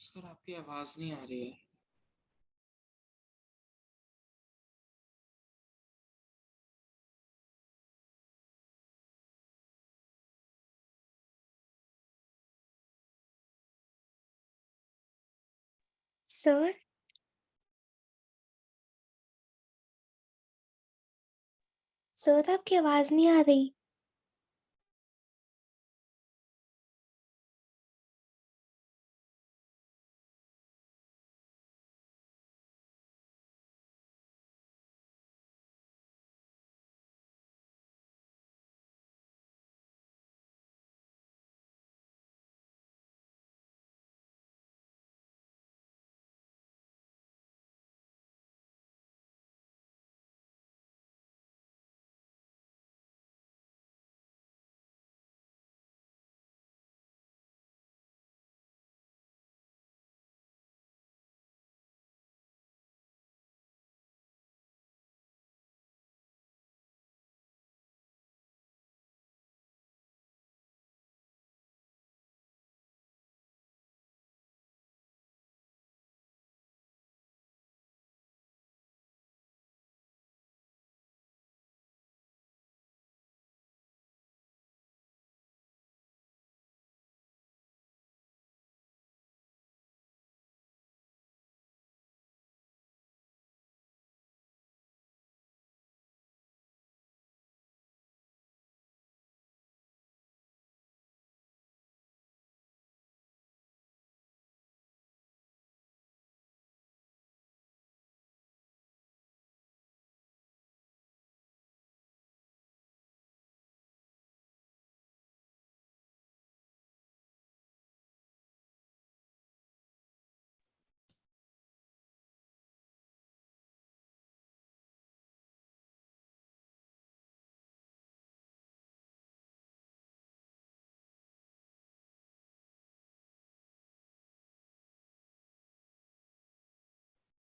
Sir आपकी आवाज नहीं आ रही है। सर सर आपकी आवाज नहीं आ रही।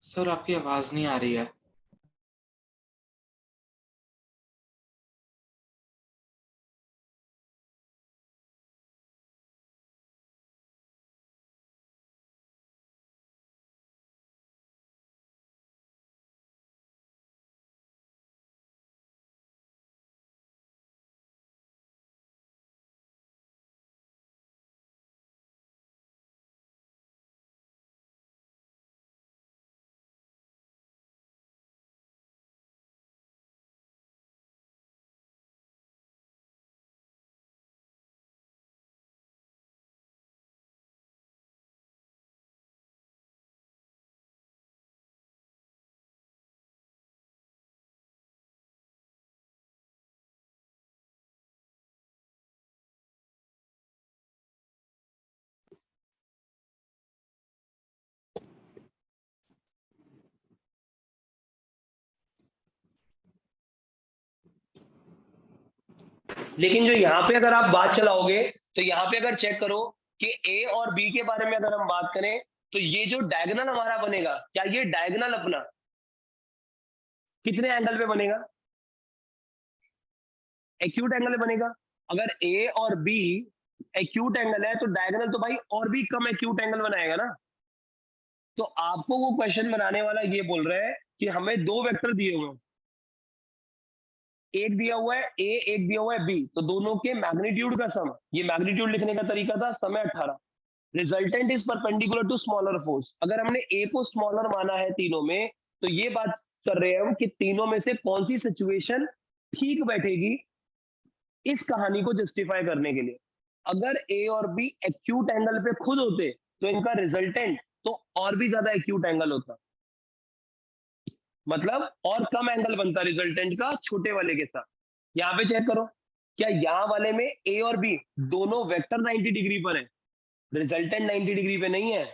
सर आपकी आवाज नहीं आ रही है। लेकिन जो यहाँ पे अगर आप बात चलाओगे तो यहाँ पे अगर चेक करो कि ए और बी के बारे में अगर हम बात करें तो ये जो डायगोनल हमारा बनेगा, क्या ये डायगोनल अपना कितने एंगल पे बनेगा? एक्यूट एंगल पे बनेगा। अगर ए और बी एक्यूट एंगल है तो डायगोनल तो भाई और भी कम एक्यूट एंगल बनाएगा ना। तो आपको वो क्वेश्चन बनाने वाला ये बोल रहा है कि हमें दो वेक्टर दिए हुए हैं, एक दिया हुआ है ए, एक दिया हुआ है बी, तो दोनों के मैग्नीट्यूड का सम, ये मैग्नीट्यूड लिखने का तरीका था, समय 18। Resultant is perpendicular to smaller force. अगर हमने ए को स्मॉलर माना है तीनों में, तो ये बात कर रहे हैं हम कि तीनों में से कौन सी सिचुएशन ठीक बैठेगी इस कहानी को जस्टिफाई करने के लिए। अगर ए और बी एक्यूट एंगल पे खुद होते तो इनका रिजल्टेंट तो और भी ज्यादा एक्यूट एंगल होता, मतलब और कम एंगल बनता रिजल्टेंट का छोटे वाले के साथ। यहां पे चेक करो, क्या यहां वाले में ए और बी दोनों वेक्टर 90 डिग्री पर है, रिजल्टेंट 90 डिग्री पे नहीं है।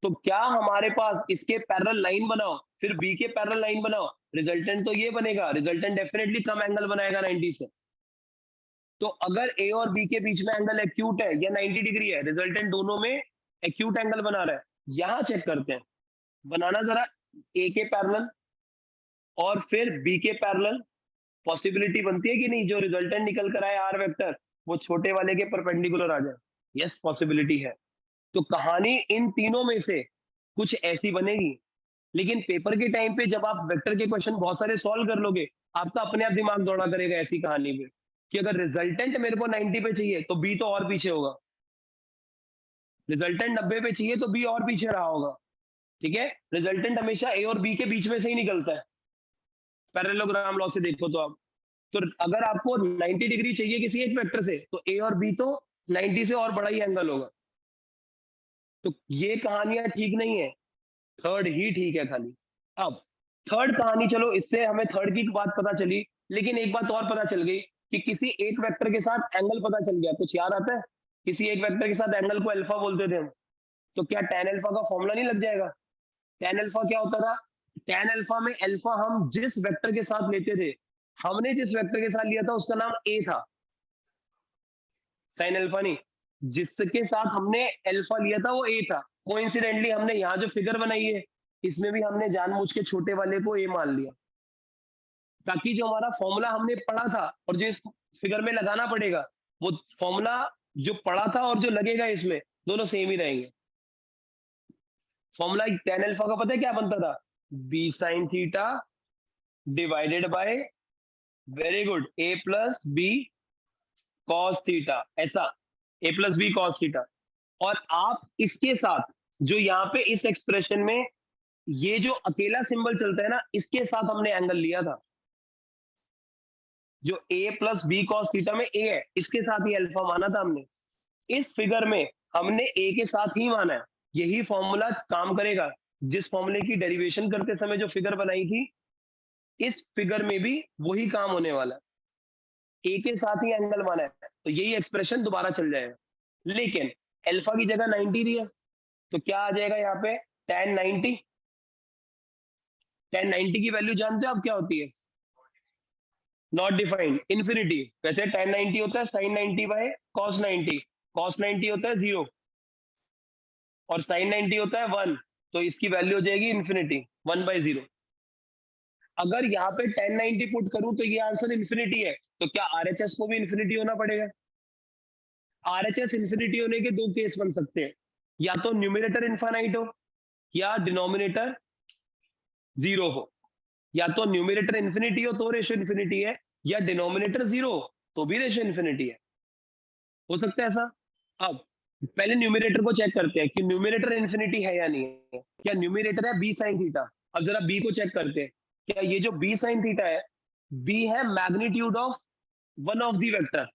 तो क्या हमारे पास इसके पैरेलल लाइन बनाओ फिर बी के पैरेलल लाइन बनाओ, रिजल्टेंट तो ये बनेगा, रिजल्टेंट डेफिनेटली कम एंगल बनाएगा 90 से। तो अगर ए और बी के बीच में एंगल एक्यूट है या 90 डिग्री है, रिजल्टेंट दोनों में एक्यूट एंगल बना रहा है। यहां चेक करते हैं, बनाना जरा ए के पैरेलल और फिर बी के पैरेलल। पॉसिबिलिटी बनती है कि नहीं जो रिजल्टेंट निकल कर आए आर वेक्टर वो छोटे वाले के परपेंडिकुलर आ जाए? यस, पॉसिबिलिटी है। तो कहानी इन तीनों में से कुछ ऐसी बनेगी। लेकिन पेपर के टाइम पे जब आप वेक्टर के क्वेश्चन बहुत सारे सॉल्व कर लोगे, आपका अपने आप दिमाग दौड़ा करेगा ऐसी कहानी पे कि अगर रिजल्टेंट मेरे को 90 पे चाहिए तो बी तो और पीछे होगा, रिजल्टेंट 90 पे चाहिए तो बी और पीछे रहा होगा। ठीक है, रिजल्टेंट हमेशा ए और बी के बीच में से ही निकलता है, पैरेललोग्राम लॉ से देखो तो आप। तो अगर आपको 90 डिग्री चाहिए किसी एक वेक्टर से, तो ए और बी तो 90 से और बड़ा ही एंगल होगा। तो ये कहानियां ठीक नहीं है, थर्ड ही ठीक है खाली। अब थर्ड कहानी, चलो इससे हमें थर्ड की बात पता चली, लेकिन एक बात और पता चल गई कि किसी एक वेक्टर के साथ एंगल पता चल गया। कुछ याद आता है? किसी एक वेक्टर के साथ एंगल को अल्फा बोलते थे हम, तो क्या tan अल्फा का फॉर्मूला नहीं लग जाएगा? tan अल्फा क्या होता था? tan अल्फा में अल्फा हम जिस वेक्टर के साथ लेते थे, हमने जिस वेक्टर के साथ लिया था उसका नाम a था, sin अल्फा नहीं, जिसके साथ हमने अल्फा लिया था वो a था। कोइंसिडेंटली हमने यहाँ जो फिगर बनाई है, इसमें भी हमने जानबूझ के छोटे वाले को a मान लिया, ताकि जो हमारा फॉर्मूला हमने पढ़ा था और जो इस फिगर में लगाना पड़ेगा, वो फॉर्मूला जो पढ़ा था और जो लगेगा इसमें, दोनों सेम ही रहेंगे। फॉर्मूला tan अल्फा का पता है क्या बनता था? b sin theta divided by, very good, a plus B cos theta, ऐसा a plus B cos theta. और आप इसके साथ जो यहाँ पे इस एक्सप्रेशन में ये जो अकेला सिंबल चलता है ना, इसके साथ हमने एंगल लिया था। जो a plus B cos theta में a है, इसके साथ ही अल्फा माना था हमने। इस फिगर में हमने a के साथ ही माना है। यही फॉर्मूला काम करेगा, जिस फॉर्मूले की डेरिवेशन करते समय जो फिगर बनाई थी, इस फिगर में भी वही काम होने वाला है। a के साथ ही एंगल माना है, तो यही एक्सप्रेशन दोबारा चल जाएगा। लेकिन अल्फा की जगह 90 दिया, तो क्या आ जाएगा यहाँ पे? tan 90। tan 90 की वैल्यू जानते हो आप क्या होती है? Not defined, infinity. वैसे tan 90 होता है sin 90 बाय cos 90, cos 90 होता है 0 और sin 90 होता है 1, तो इसकी वैल्यू हो जाएगी इन्फिनिटी, 1/0। अगर यहाँ पे tan 90 पुट करूं तो ये आंसर इन्फिनिटी है, तो क्या RHS को भी इन्फिनिटी होना पड़ेगा? RHS इन्फिनिटी होने के दो केस बन सकते हैं, या तो न्यूमरेटर इनफाइनाइट हो या डिनोमिनेटर 0 हो। या तो न्यूमरेटर इन्फिनिटी हो तो रेशियो इन्फिनिटी है, या डिनोमिनेटर 0 हो तो भी रेशियो इन्फिनिटी है। हो सकता है ऐसा? अब पहले न्यूमरेटर को चेक करते हैं कि न्यूमरेटर इन्फिनिटी है या नहीं है। क्या न्यूमरेटर है b sin थीटा? अब जरा b को चेक करते हैं, क्या ये जो b sin थीटा है, b है magnitude of one of the vector.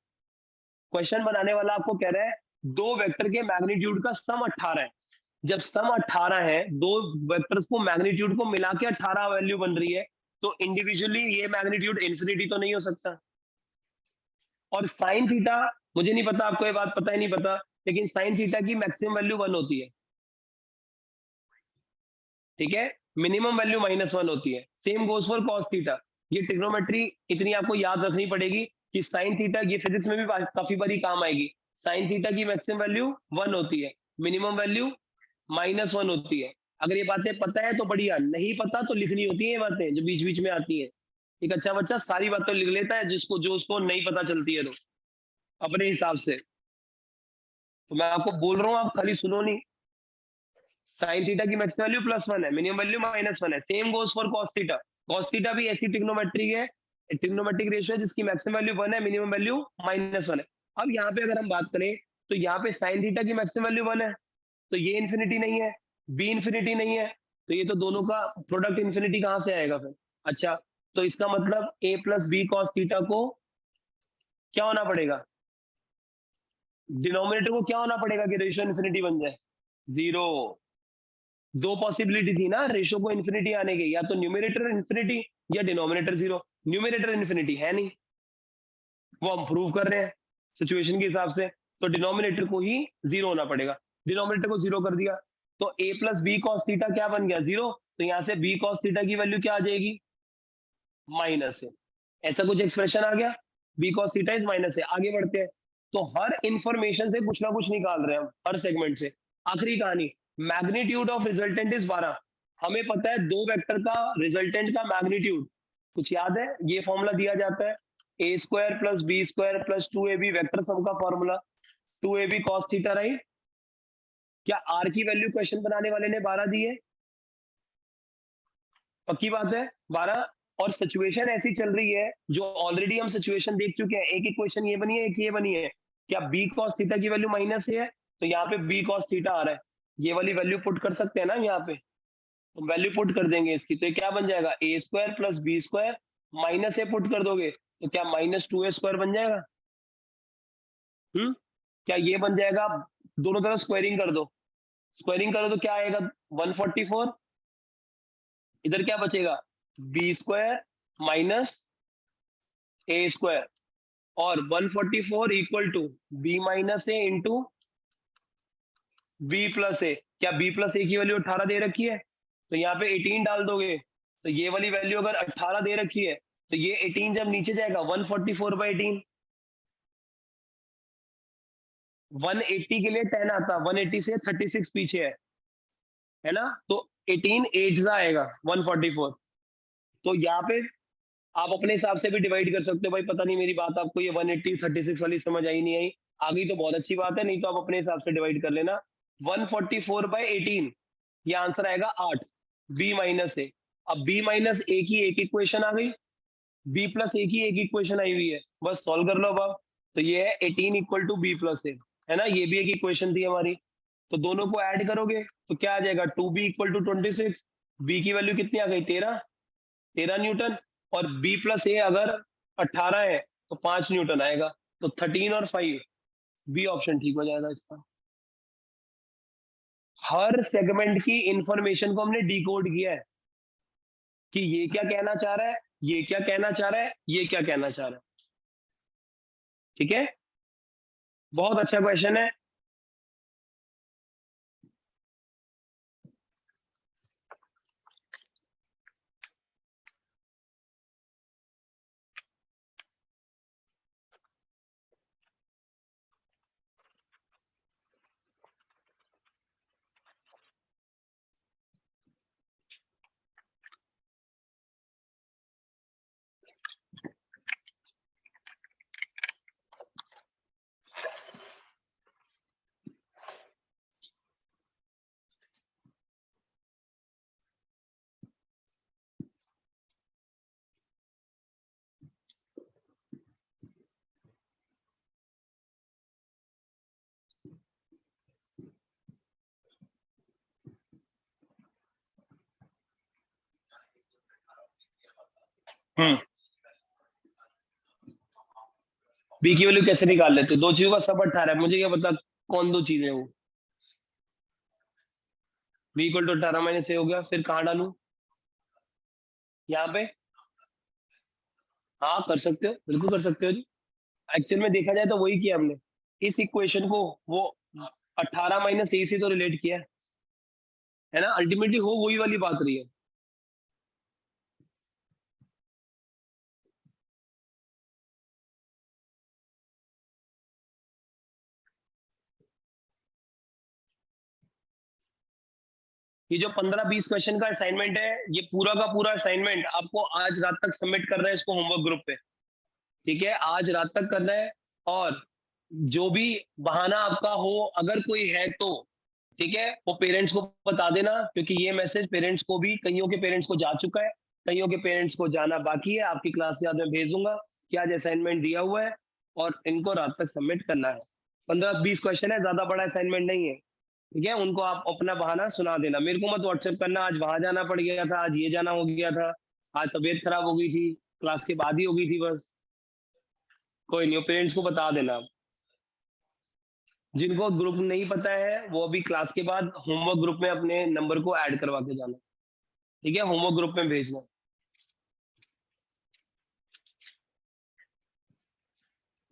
Question बनाने वाला आपको कह रहा है दो वेक्टर के मैग्नीट्यूड का सम 18 है। जब सम 18 है, दो वेक्टर्स को मैग्नीट्यूड को मिला के 18 वैल्यू बन रही है, तो इंडिविजुअली ये मैग्नीट्यूड इन्फिनिटी तो नहीं हो सकता। और साइन थीटा, मुझे नहीं पता आपको ये बात पता है नहीं पता, लेकिन साइन थीटा की मैक्सिमम वैल्यू 1 होती है। ठीक है, मिनिमम वैल्यू -1 होती है। Same goes for cos theta. ये ट्रिग्नोमेट्री इतनी आपको याद रखनी पड़ेगी कि साइन थीटा, ये फिजिक्स में भी काफी बारी काम आएगी। साइन थीटा की मैक्सिमम वैल्यू 1 होती है, मिनिमम वैल्यू -1 होती है। अगर ये बातें पता है तो बढ़िया, नहीं पता तो लिखनी होती है ये बातें जो बीच बीच में आती है। एक अच्छा बच्चा सारी बातें लिख लेता है, जिसको जो उसको नहीं पता चलती है तो अपने हिसाब से। तो मैं आपको बोल रहा हूँ, आप खाली सुनो नहीं। साइन थीटा की मैक्सिमम वैल्यू +1 है, मिनिमम वैल्यू -1 है। Same goes for cos theta. Cos theta भी ऐसी ट्रिग्नोमेट्री है, ट्रिग्नोमेट्रिक रेशियो है जिसकी मैक्सिमम वैल्यू 1 है, मिनिमम वैल्यू -1 है। अब यहाँ पे अगर हम बात करें तो यहाँ पे साइन थीटा की मैक्सिमम वैल्यू 1 है, तो ये इन्फिनिटी नहीं है, बी इन्फिनिटी नहीं है, तो ये तो दोनों का प्रोडक्ट इन्फिनिटी कहाँ से आएगा फिर? अच्छा, तो इसका मतलब a plus B cos theta को क्या होना पड़ेगा? डिनोमिनेटर को क्या होना पड़ेगा कि रेशियो इन्फिनिटी बन जाए? 0। दो पॉसिबिलिटी थी ना रेशियो को इन्फिनिटी आने की, या तो न्यूमरेटर इन्फिनिटी या डिनोमिनेटर 0। न्यूमरेटर इन्फिनिटी है नहीं, वो हम प्रूव कर रहे हैं सिचुएशन के हिसाब से, तो डिनोमिनेटर को ही 0 होना पड़ेगा। डिनोमिनेटर को 0 कर दिया तो a plus B cos theta क्या बन गया? 0। तो यहां से b कॉस थीटा की वैल्यू क्या आ जाएगी? माइनस है। ऐसा कुछ एक्सप्रेशन आ गया, b cos theta is minus है। आगे बढ़ते हैं, तो हर इंफॉर्मेशन से कुछ ना कुछ निकाल रहे हैं हम, हर सेगमेंट से। आखिरी कहानी, मैग्नीट्यूड ऑफ रिजल्टेंट इज 12। हमें पता है दो वेक्टर का रिजल्टेंट का मैग्नीट्यूड, कुछ याद है? ये फॉर्मूला दिया जाता है a² + b² + 2ab vector sum का formula, 2ab cos theta, right? क्या आर की वैल्यू क्वेश्चन बनाने वाले ने 12 दी है? पक्की बात है 12। और सिचुएशन ऐसी चल रही है जो ऑलरेडी हम सिचुएशन देख चुके हैं, एक इक्वेशन ये बनी है, एक ये बनी है। क्या बी कॉस थीटा की वैल्यू माइनस है, तो यहाँ पे बी कॉस थीटा आ रहा है, ये वाली वैल्यू पुट कर सकते हैं ना यहाँ पे, तो वैल्यू पुट कर देंगे इसकी, तो ये क्या बन जाएगा A square plus B square, minus A put कर दोगे तो क्या माइनस 2a स्क्वायर बन जाएगा। क्या ये बन जाएगा, दोनों तरफ स्क्वायरिंग कर दो, स्क्वायरिंग करो तो क्या आएगा 144, इधर क्या बचेगा B square minus A square, और 144 equal to B minus A into B plus A. क्या बी प्लस ए की वैल्यू 18 दे रखी है, तो यहाँ पे 18 डाल दोगे, तो ये वाली वैल्यू अगर 18 दे रखी है तो ये 18 जब नीचे जाएगा 144/18, 180 के लिए 10 आता, 180 से 36 पीछे है ना, तो 18 8 आएगा 144। तो यहाँ पे आप अपने हिसाब से भी डिवाइड कर सकते हो, भाई पता नहीं मेरी बात आपको ये 180 36 वाली समझ आई नहीं आई, आ गई तो बहुत अच्छी बात है, नहीं तो आप अपने हिसाब से डिवाइड कर लेना। 144/18 ये आंसर आएगा 8, बी माइनस ए। अब बी माइनस ए की एक इक्वेशन आ गई, बी प्लस ए की एक इक्वेशन आई हुई है, बस सॉल्व कर लो अब। तो ये है 18 इक्वल टू बी प्लस ए, है ना, ये भी एक इक्वेशन थी हमारी, तो दोनों को ऐड करोगे तो क्या आ जाएगा 2b इक्वल टू 26, बी की वैल्यू कितनी आ गई 13 न्यूटन, और b प्लस ए अगर 18 है तो 5 न्यूटन आएगा, तो 13 और 5, बी ऑप्शन ठीक हो जाएगा इसका। हर सेगमेंट की इंफॉर्मेशन को हमने डिकोड किया है कि ये क्या कहना चाह रहा है, ये क्या कहना चाह रहा है, ये क्या कहना चाह रहा है, ठीक है, बहुत अच्छा क्वेश्चन है। बी की वैल्यू कैसे निकाल लेते हो, दो चीजों का सब 18 है, मुझे क्या पता कौन दो चीजें वो, बी इक्वल टू 18 माइनस ए हो गया, फिर कहाँ डालू यहाँ पे, हाँ कर सकते हो, बिल्कुल कर सकते हो जी। एक्चुअल में देखा जाए तो वही किया हमने, इस इक्वेशन को वो 18 माइनस ए से तो रिलेट किया है ना, अल्टीमेटली हो वही वाली बात रही है। ये जो 15-20 क्वेश्चन का असाइनमेंट है, ये पूरा का पूरा असाइनमेंट आपको आज रात तक सबमिट करना है इसको होमवर्क ग्रुप पे, ठीक है, आज रात तक करना है। और जो भी बहाना आपका हो अगर कोई है तो ठीक है, वो पेरेंट्स को बता देना, क्योंकि ये मैसेज पेरेंट्स को भी, कईयों के पेरेंट्स को जा चुका है, कईयों के पेरेंट्स को जाना बाकी है, आपकी क्लास याद में भेज दूंगा कि आज असाइनमेंट दिया हुआ है और इनको रात तक सबमिट करना है। 15-20 क्वेश्चन है, ज्यादा बड़ा असाइनमेंट नहीं है, ठीक है, उनको आप अपना बहाना सुना देना, मेरे को मत व्हाट्सएप करना आज वहां जाना पड़ गया था, आज ये जाना हो गया था, आज तबीयत खराब हो गई थी, क्लास के बाद ही हो गई थी, बस कोई नहीं, पेरेंट्स को बता देना। जिनको ग्रुप नहीं पता है वो अभी क्लास के बाद होमवर्क ग्रुप में अपने नंबर को ऐड करवा के जाना, ठीक है, होमवर्क ग्रुप में भेजना।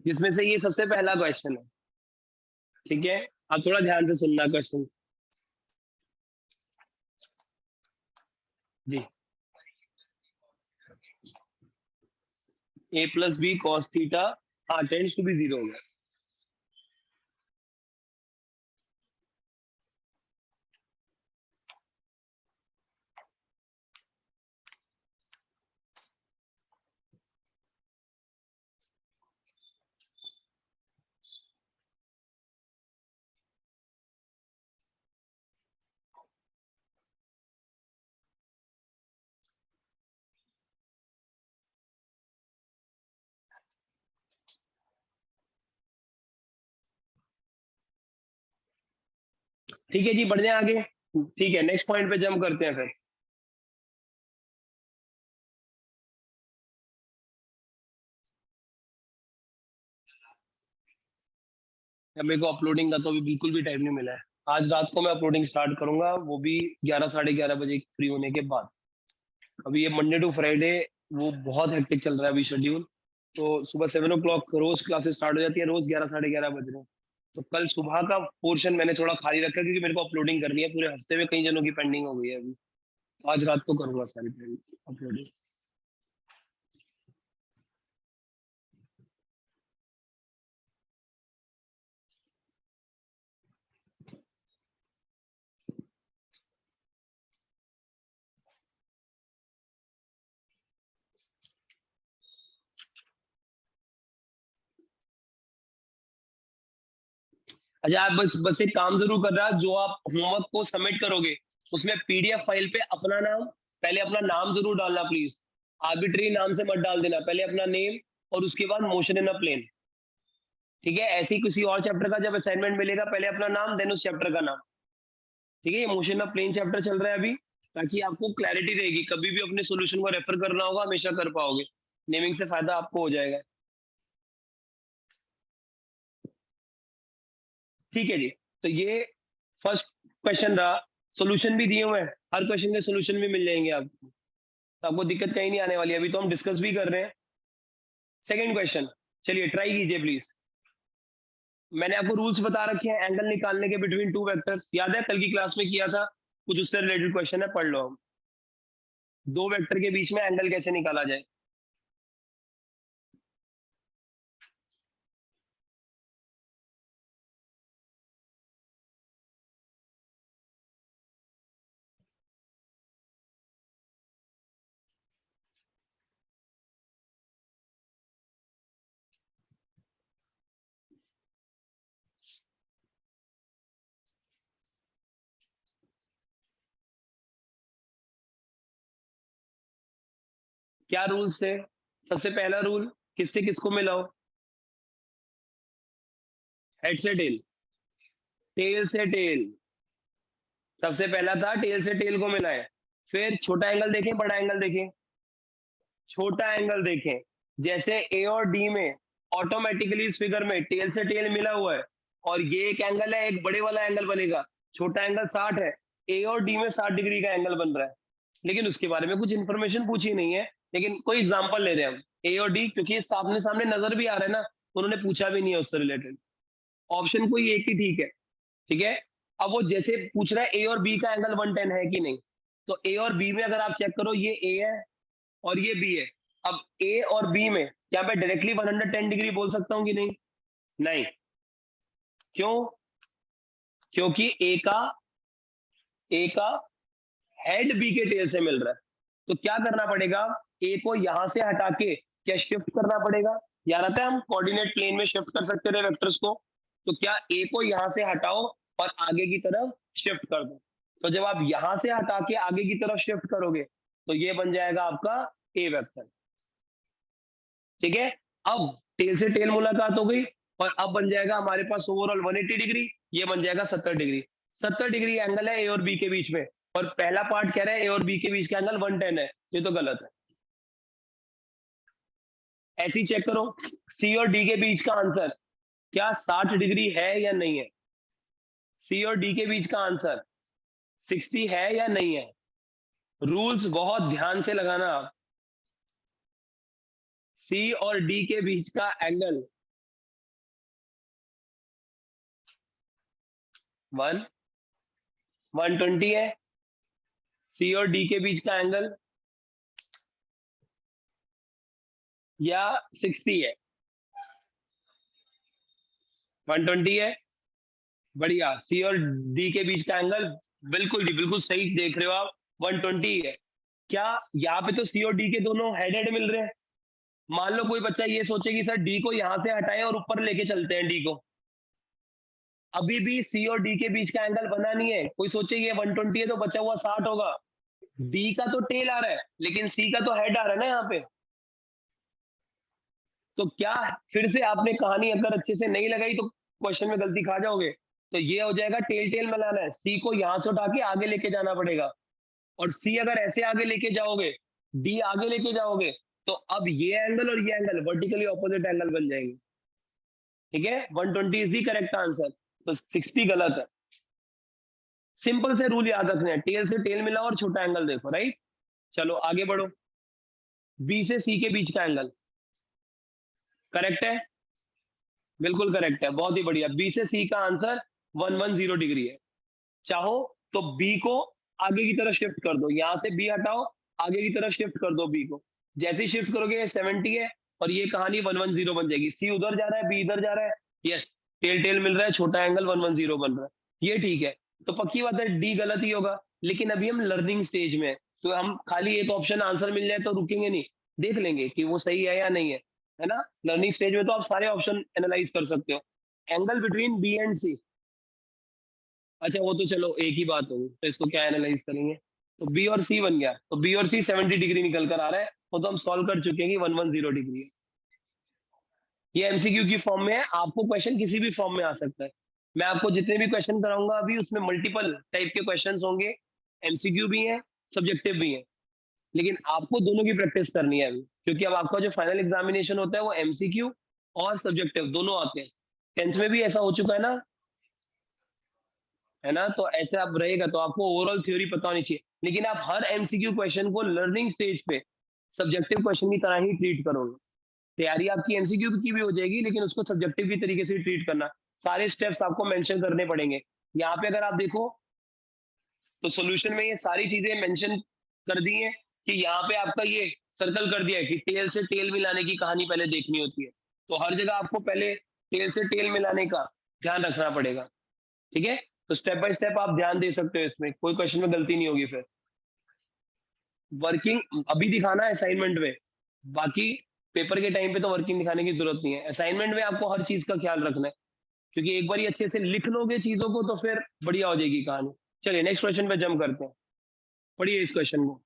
जिसमें से ये सबसे पहला क्वेश्चन है, ठीक है, आप थोड़ा ध्यान से सुनना क्वेश्चन जी। ए प्लस बी कॉस थीटा, हाँ टेंड्स टू बी 0 होगा। ठीक है जी, बढ़ जाए आगे। ठीक है, नेक्स्ट पॉइंट पे जंप करते हैं फिर। मेरे को अपलोडिंग का तो अभी बिल्कुल भी टाइम नहीं मिला है। आज रात को मैं अपलोडिंग स्टार्ट करूंगा, वो भी 11 साढ़े 11 बजे फ्री होने के बाद। अभी ये मंडे टू फ्राइडे वो बहुत हेक्टिक चल रहा है अभी शेड्यूल। तो सुबह 7 o'clock रोज क्लासेस स्टार्ट हो जाती है, रोज 11 साढ़े 11 बज रहे हैं। तो कल सुबह का पोर्शन मैंने थोड़ा खाली रखा क्योंकि मेरे को अपलोडिंग करनी है, पूरे हफ्ते में कई जनों की पेंडिंग हो गई है अभी। तो आज रात को करूंगा सारी अपलोडिंग। अच्छा, आप बस एक काम जरूर कर रहा, जो आप होमवर्क को सबमिट करोगे उसमें पीडीएफ फाइल पे अपना नाम, पहले अपना नाम जरूर डालना प्लीज। आर्बिट्री नाम से मत डाल देना, पहले अपना नेम और उसके बाद मोशन इन अ प्लेन। ठीक है, ऐसे ही किसी और चैप्टर का जब असाइनमेंट मिलेगा, पहले अपना नाम देन उस चैप्टर का नाम। ठीक है, ये motion in a plane chapter चल रहा है अभी, ताकि आपको क्लैरिटी रहेगी, कभी भी अपने सोल्यूशन को रेफर करना होगा हमेशा कर पाओगे। नेमिंग से फायदा आपको हो जाएगा। ठीक है जी, तो ये फर्स्ट क्वेश्चन रहा। सॉल्यूशन भी दिए हुए हैं, हर क्वेश्चन के सॉल्यूशन भी मिल जाएंगे आपको, तो आपको दिक्कत कहीं नहीं आने वाली है। अभी तो हम डिस्कस भी कर रहे हैं। सेकंड क्वेश्चन, चलिए ट्राई कीजिए प्लीज। मैंने आपको रूल्स बता रखे हैं एंगल निकालने के बिटवीन टू वेक्टर्स, याद है कल की क्लास में किया था, कुछ उससे रिलेटेड क्वेश्चन है, पढ़ लो। हम दो वेक्टर के बीच में एंगल कैसे निकाला जाए। क्या रूल्स थे? सबसे पहला रूल, किससे किसको मिलाओ? हेड से टेल, टेल से टेल। सबसे पहला था टेल से टेल को मिलाएं। फिर छोटा एंगल देखें, बड़ा एंगल देखें। छोटा एंगल देखें, जैसे ए और डी में ऑटोमेटिकली इस फिगर में टेल से टेल मिला हुआ है, और ये एक एंगल है, एक बड़े वाला एंगल बनेगा। छोटा एंगल 60 है, ए और डी में 60 डिग्री का एंगल बन रहा है, लेकिन उसके बारे में कुछ इंफॉर्मेशन पूछी नहीं है। लेकिन कोई एग्जांपल ले रहे हैं हम, ए और डी, क्योंकि सामने सामने नजर भी आ रहा है ना, उन्होंने पूछा भी नहीं है उससे रिलेटेड। ऑप्शन कोई एक ही ठीक है। ठीक है, अब वो जैसे पूछ रहा है ए और बी का एंगल 110 है कि नहीं, तो ए और बी में अगर आप चेक करो, ये ए है और ये बी है। अब ए और बी में क्या मैं डायरेक्टली 110 डिग्री बोल सकता हूं कि नहीं? नहीं। क्यों? क्योंकि ए का हेड बी के टेल से मिल रहा है। तो क्या करना पड़ेगा, ए को यहां से हटा के क्या शिफ्ट करना पड़ेगा? याद आता है हम कोऑर्डिनेट प्लेन में शिफ्ट कर सकते थे वेक्टर्स को। तो क्या ए को यहां से हटाओ और आगे की तरफ शिफ्ट कर दो। तो जब आप यहां से हटा के आगे की तरफ शिफ्ट करोगे तो ये बन जाएगा आपका ए वेक्टर। ठीक है, अब टेल से टेल मुलाकात हो गई, और अब बन जाएगा हमारे पास ओवरऑल 180 डिग्री, ये बन जाएगा 70 डिग्री। 70 डिग्री एंगल है ए और बी के बीच में, और पहला पार्ट कह रहा है ए और बी के बीच का एंगल 110 है, ये तो गलत है। ऐसे ही चेक करो, सी और डी के बीच का आंसर क्या 60 डिग्री है या नहीं है? सी और डी के बीच का आंसर 60 है या नहीं है? रूल्स बहुत ध्यान से लगाना आप। सी और डी के बीच का एंगल 120 है। सी और डी के बीच का एंगल या 60 है? 120 है, बढ़िया। सी और डी के बीच का एंगल बिल्कुल जी, बिल्कुल सही देख रहे हो आप, 120 है। क्या यहाँ पे तो सी और डी के दोनों हेड हेड मिल रहे हैं। मान लो कोई बच्चा ये सोचे कि सर डी को यहां से हटाए और ऊपर लेके चलते हैं डी को, अभी भी सी और डी के बीच का एंगल बना नहीं है। कोई सोचे ये 120 है तो बचा हुआ 60 होगा। डी का तो टेल आ रहा है, लेकिन सी का तो हेड आ रहा है ना यहाँ पे। तो क्या फिर से आपने कहानी अगर अच्छे से नहीं लगाई तो क्वेश्चन में गलती खा जाओगे। तो ये हो जाएगा टेल टेल मिलाना है, सी को यहां से उठा के आगे लेके जाना पड़ेगा, और सी अगर ऐसे आगे लेके जाओगे, डी आगे लेके जाओगे, तो अब ये एंगल और ये एंगल वर्टिकली ऑपोजिट एंगल बन जाएंगे। ठीक है, 120 इज द करेक्ट आंसर, तो 60 गलत है। सिंपल से रूल याद रखने हैं, टेल से टेल मिलाओ और छोटा एंगल देखो, राइट। चलो आगे बढ़ो, बी से सी के बीच का एंगल करेक्ट है, बिल्कुल करेक्ट है, बहुत ही बढ़िया। बी से सी का आंसर 110 डिग्री है। चाहो तो बी को आगे की तरफ शिफ्ट कर दो, यहां से बी हटाओ, आगे की तरफ शिफ्ट कर दो बी को, जैसे ही शिफ्ट करोगे ये 70 है और ये कहानी 110 बन जाएगी। सी उधर जा रहा है, बी इधर जा रहा है, यस, टेल टेल मिल रहा है, छोटा एंगल 110 बन रहा है, ये ठीक है। तो पक्की बात है डी गलत ही होगा, लेकिन अभी हम लर्निंग स्टेज में है, तो हम खाली एक ऑप्शन आंसर मिल जाए तो रुकेंगे नहीं, देख लेंगे कि वो सही है या नहीं है ना। लर्निंग स्टेज में तो आप सारे ऑप्शन एनालाइज कर सकते हो। एंगल बिटवीन बी एंड सी, अच्छा वो तो चलो एक ही बात होगी, तो इसको क्या एनालाइज करेंगे, तो बी और सी बन गया, तो बी और सी 70 डिग्री निकल कर आ रहा है, वो तो हम सॉल्व कर चुके हैं कि 110 डिग्री है। ये एमसीक्यू की फॉर्म में है, आपको क्वेश्चन किसी भी फॉर्म में आ सकता है। मैं आपको जितने भी क्वेश्चन कराऊंगा अभी उसमें मल्टीपल टाइप के क्वेश्चन होंगे, एमसीक्यू भी है, सब्जेक्टिव भी है, लेकिन आपको दोनों की प्रैक्टिस करनी है अभी, क्योंकि अब आपका जो फाइनल एग्जामिनेशन होता है वो एमसीक्यू और सब्जेक्टिव दोनों आते हैं। 10th में भी ऐसा हो चुका है ना, तो ऐसे आप रहेगा तो आपको ओवरऑल थ्योरी पता होनी चाहिए, लेकिन आप हर एमसीक्यू क्वेश्चन को लर्निंग स्टेज पे सब्जेक्टिव क्वेश्चन की तरह ही ट्रीट करोगे। तैयारी आपकी एमसीक्यू की भी हो जाएगी, लेकिन उसको सब्जेक्टिव की तरीके से ट्रीट करना, सारे स्टेप्स आपको मेंशन करने पड़ेंगे। यहाँ पे अगर आप देखो तो सॉल्यूशन में ये सारी चीजें मेंशन कर दी है, कि यहाँ पे आपका ये सर्कल कर दिया है कि टेल से टेल मिलाने की कहानी पहले देखनी होती है, तो हर जगह आपको पहले टेल से टेल मिलाने का ध्यान रखना पड़ेगा। ठीक है, तो स्टेप बाय स्टेप आप ध्यान दे सकते हो, इसमें कोई क्वेश्चन में गलती नहीं होगी। फिर वर्किंग अभी दिखाना है असाइनमेंट में, बाकी पेपर के टाइम पे तो वर्किंग दिखाने की जरूरत नहीं है, असाइनमेंट में आपको हर चीज का ख्याल रखना है, क्योंकि एक बार ही अच्छे से लिख लोगे चीजों को तो फिर बढ़िया हो जाएगी कहानी। चलिए नेक्स्ट क्वेश्चन पे जंप करते हैं, पढ़िए इस क्वेश्चन को।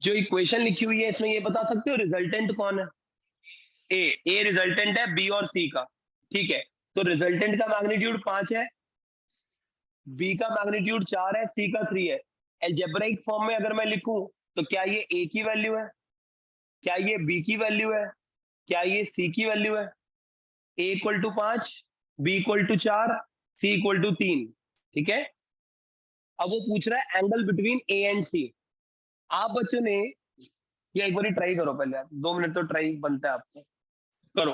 जो इक्वेशन लिखी हुई है इसमें ये बता सकते हो रिजल्टेंट कौन है। ए रिजल्टेंट है बी और सी का, ठीक है, तो रिजल्टेंट का मैग्नीट्यूड 5 है, बी का मैग्नीट्यूड 4 है, सी का 3 है। एल्जेब्राइक फॉर्म में अगर मैं लिखूं तो क्या ये ए की वैल्यू है, क्या ये बी की वैल्यू है, क्या ये सी की वैल्यू है। A equal to 5, B equal to 4, C equal to 3। ठीक है, अब वो पूछ रहा है angle between A and C. आप बच्चों ने ये एक बार ट्राई करो, पहले आप 2 मिनट तो ट्राई बनता है आपको, करो।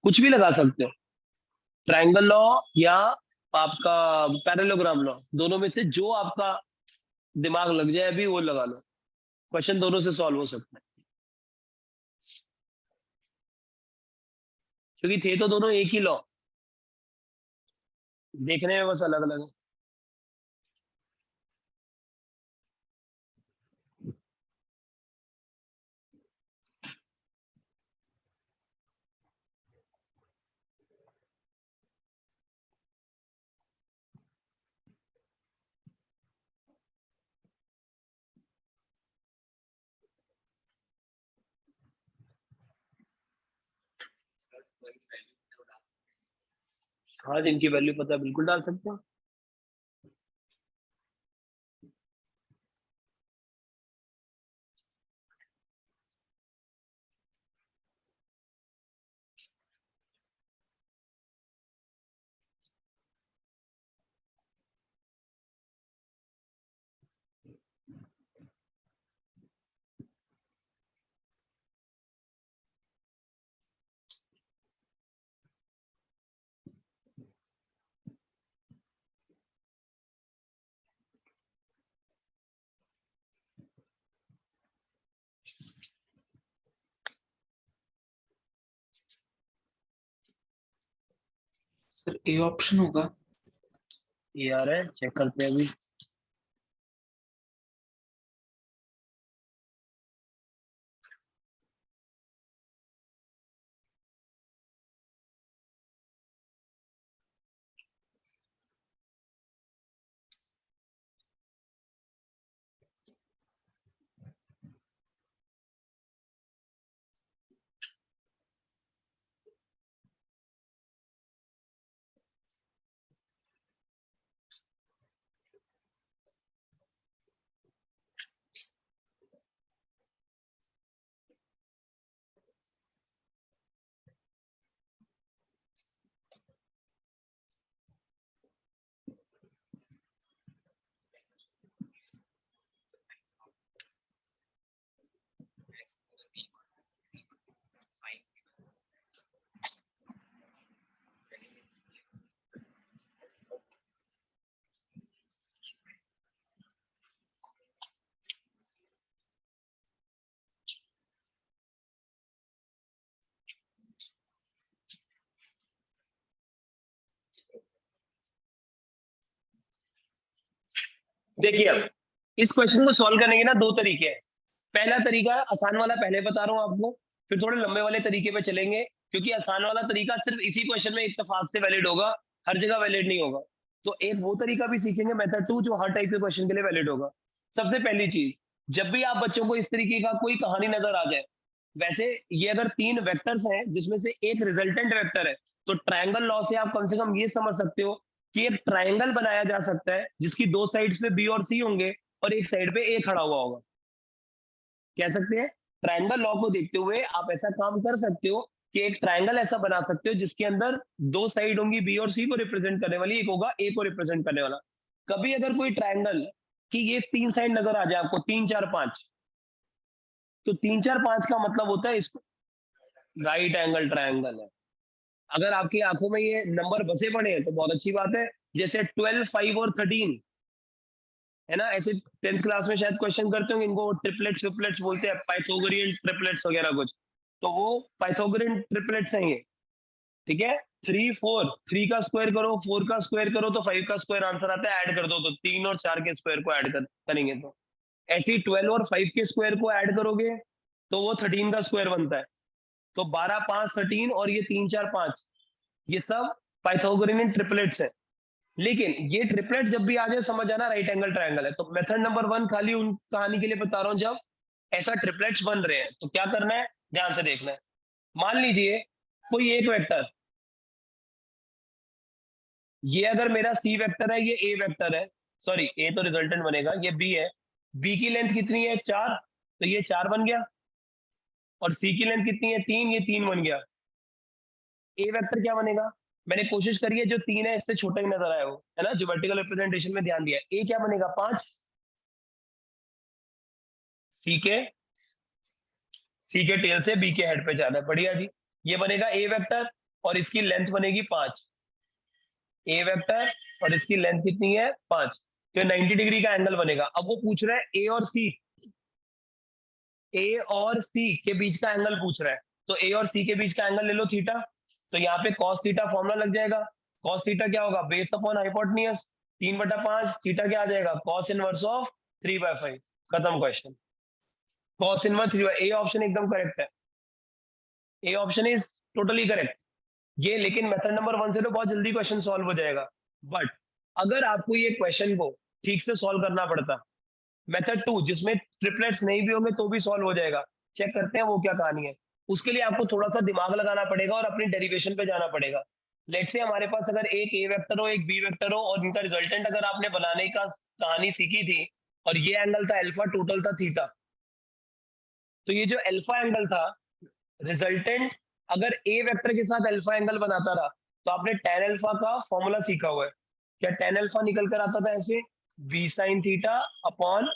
कुछ भी लगा सकते हो, ट्रायंगल लॉ या आपका पैरेललोग्राम लॉ, दोनों में से जो आपका दिमाग लग जाए अभी वो लगा लो, क्वेश्चन दोनों से सॉल्व हो सकता है, क्योंकि थे तो दोनों एक ही लॉ, देखने में बस अलग अलग है। हाँ, जिनकी वैल्यू पता है बिल्कुल डाल सकते हो। सर ए ऑप्शन होगा। ये आ रहा है, चेक करते हैं अभी। देखिए अब इस क्वेश्चन को सॉल्व करने के ना दो तरीके हैं। पहला तरीका आसान वाला पहले बता रहा हूं आपको, फिर थोड़े लंबे वाले तरीके पे चलेंगे, क्योंकि आसान वाला तरीका सिर्फ इसी क्वेश्चन में इत्तेफाक से वैलिड होगा, हर जगह वैलिड नहीं होगा। तो एक वो तरीका भी सीखेंगे, मेथड 2, जो हर टाइप के क्वेश्चन के लिए वैलिड होगा। सबसे पहली चीज, जब भी आप बच्चों को इस तरीके का कोई कहानी नजर आ जाए, वैसे ये अगर 3 वेक्टर्स हैं जिसमें से एक रिजल्टेंट वेक्टर है, तो ट्रायंगल लॉ से आप कम से कम ये समझ सकते हो कि एक ट्रायंगल बनाया जा सकता है जिसकी दो साइड्स पे बी और सी होंगे और एक साइड पे ए खड़ा हुआ होगा। कह सकते हैं ट्रायंगल लॉ को देखते हुए आप ऐसा काम कर सकते हो कि एक ट्रायंगल ऐसा बना सकते हो जिसके अंदर दो साइड होंगी बी और सी को रिप्रेजेंट करने वाली, एक होगा ए को रिप्रेजेंट करने वाला। कभी अगर कोई ट्रायंगल की ये 3 साइड नजर आ जाए आपको, 3 4 5, तो 3 4 5 का मतलब होता है इसको राइट एंगल ट्रायंगल है। अगर आपकी आंखों में ये नंबर बसे पड़े हैं तो बहुत अच्छी बात है, जैसे 12 5 और 13 है ना, ऐसे 10th क्लास में शायद क्वेश्चन करते होंगे, इनको ट्रिपलेट्स ट्रिपलेट्स बोलते हैं, पाइथागोरियन ट्रिपलेट्स वगैरह कुछ, तो वो पाइथागोरियन ट्रिपलेट्स हैं ये। ठीक है, 3 4, 3 का स्क्वायर करो, 4 का स्क्वायर करो तो 5 का स्क्वायर आंसर आता है, ऐड कर दो तो 3 और 4 के स्क्वायर को ऐड करेंगे तो ऐसे ही 12 और 5 के स्क्वायर को ऐड करोगे तो वो 13 का स्क्वायर बनता है। तो 12 5 13 और ये 3 4 5, ये सब पाइथागोरियन ट्रिपलेट्स है। लेकिन ये ट्रिपलेट जब भी आ जाए समझ आना राइट एंगल ट्रायंगल है। तो मेथड नंबर 1 खाली उन कहानी के लिए बता रहा हूं जब ऐसा ट्रिपलेट्स बन रहे हैं तो क्या करना है, ध्यान से देखना है। मान लीजिए कोई एक वेक्टर, ये अगर मेरा सी वेक्टर है, ये ए वेक्टर है, सॉरी ए तो रिजल्टेंट बनेगा, ये बी है, बी की लेंथ कितनी है 4, तो ये 4 बन गया, और सी की लेंथ कितनी है 3, ये 3 बन गया। ए वेक्टर क्या बनेगा, मैंने कोशिश करी है जो 3 है इससे छोटा ही नजर आया हो, है ना, जो वर्टिकल रिप्रेजेंटेशन में ध्यान दिया। ए क्या बनेगा 5, सी के टेल से बी के हेड पे जाना है, बढ़िया जी। ये बनेगा ए वेक्टर और इसकी लेंथ बनेगी 5, ए वेक्टर और इसकी लेंथ कितनी है 5, तो 90 डिग्री का एंगल बनेगा। अब वो पूछ रहा है ए और सी के बीच का एंगल पूछ रहा है, तो ए और सी के बीच का एंगल ले लो थीटा, तो यहाँ पे कॉस थीटा फॉर्मूला लग जाएगा। कॉस थीटा क्या होगा, बेस अपॉन हाइपोटेन्यूज, 3/5, थीटा क्या आ जाएगा कॉस इनवर्स ऑफ 3/5, खत्म question. Cos inverse 3, A option एकदम करेक्ट है, A option is totally correct ये। लेकिन मेथड नंबर 1 से तो बहुत जल्दी क्वेश्चन सॉल्व हो जाएगा, बट अगर आपको ये क्वेश्चन को ठीक से सॉल्व करना पड़ता, मेथड 2 जिसमें ट्रिपलेट्स नहीं भी होंगे तो भी सॉल्व हो जाएगा, चेक करते हैं वो क्या कहानी है। उसके लिए आपको थोड़ा सा दिमाग लगाना पड़ेगा और अपनी डेरिवेशन पे जाना पड़ेगा। लेट्स से हमारे पास अगर एक ए वेक्टर हो एक बी वेक्टर हो और इनका रिजल्टेंट अगर आपने बनाने का कहानी सीखी थी और ये एंगल था अल्फा, टोटल था थीटा, तो ये जो अल्फा एंगल था, रिजल्टेंट अगर ए वेक्टर के साथ अल्फा एंगल बनाता रहा तो आपने tan अल्फा का फॉर्मूला सीखा हुआ है, क्या tan अल्फा निकल कर आता था ऐसे b sin theta upon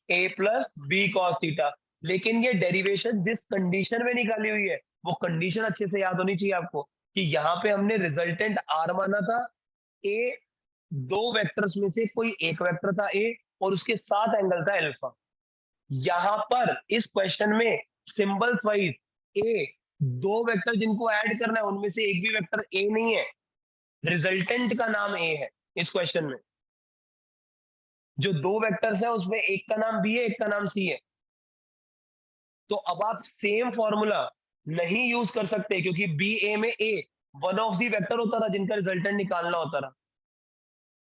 a plus b cos theta. लेकिन ये डेरिवेशन जिस कंडीशन में निकाली हुई है वो कंडीशन अच्छे से याद होनी चाहिए आपको, कि यहाँ पे हमने रिजल्टेंट r माना था, a दो वेक्टर्स में से कोई एक वेक्टर था a और उसके साथ एंगल था अल्फा। यहां पर इस क्वेश्चन में सिंबल्स वाइज ए, दो वेक्टर जिनको ऐड करना है उनमें से एक भी वेक्टर ए नहीं है, रिजल्टेंट का नाम ए है। इस क्वेश्चन में। जो दो वेक्टर्स है उसमें एक का नाम बी है, एक का नाम सी है। तो अब आप सेम फॉर्मूला नहीं यूज कर सकते, क्योंकि बी ए में ए वन ऑफ दी वेक्टर होता था जिनका रिजल्टेंट निकालना होता था।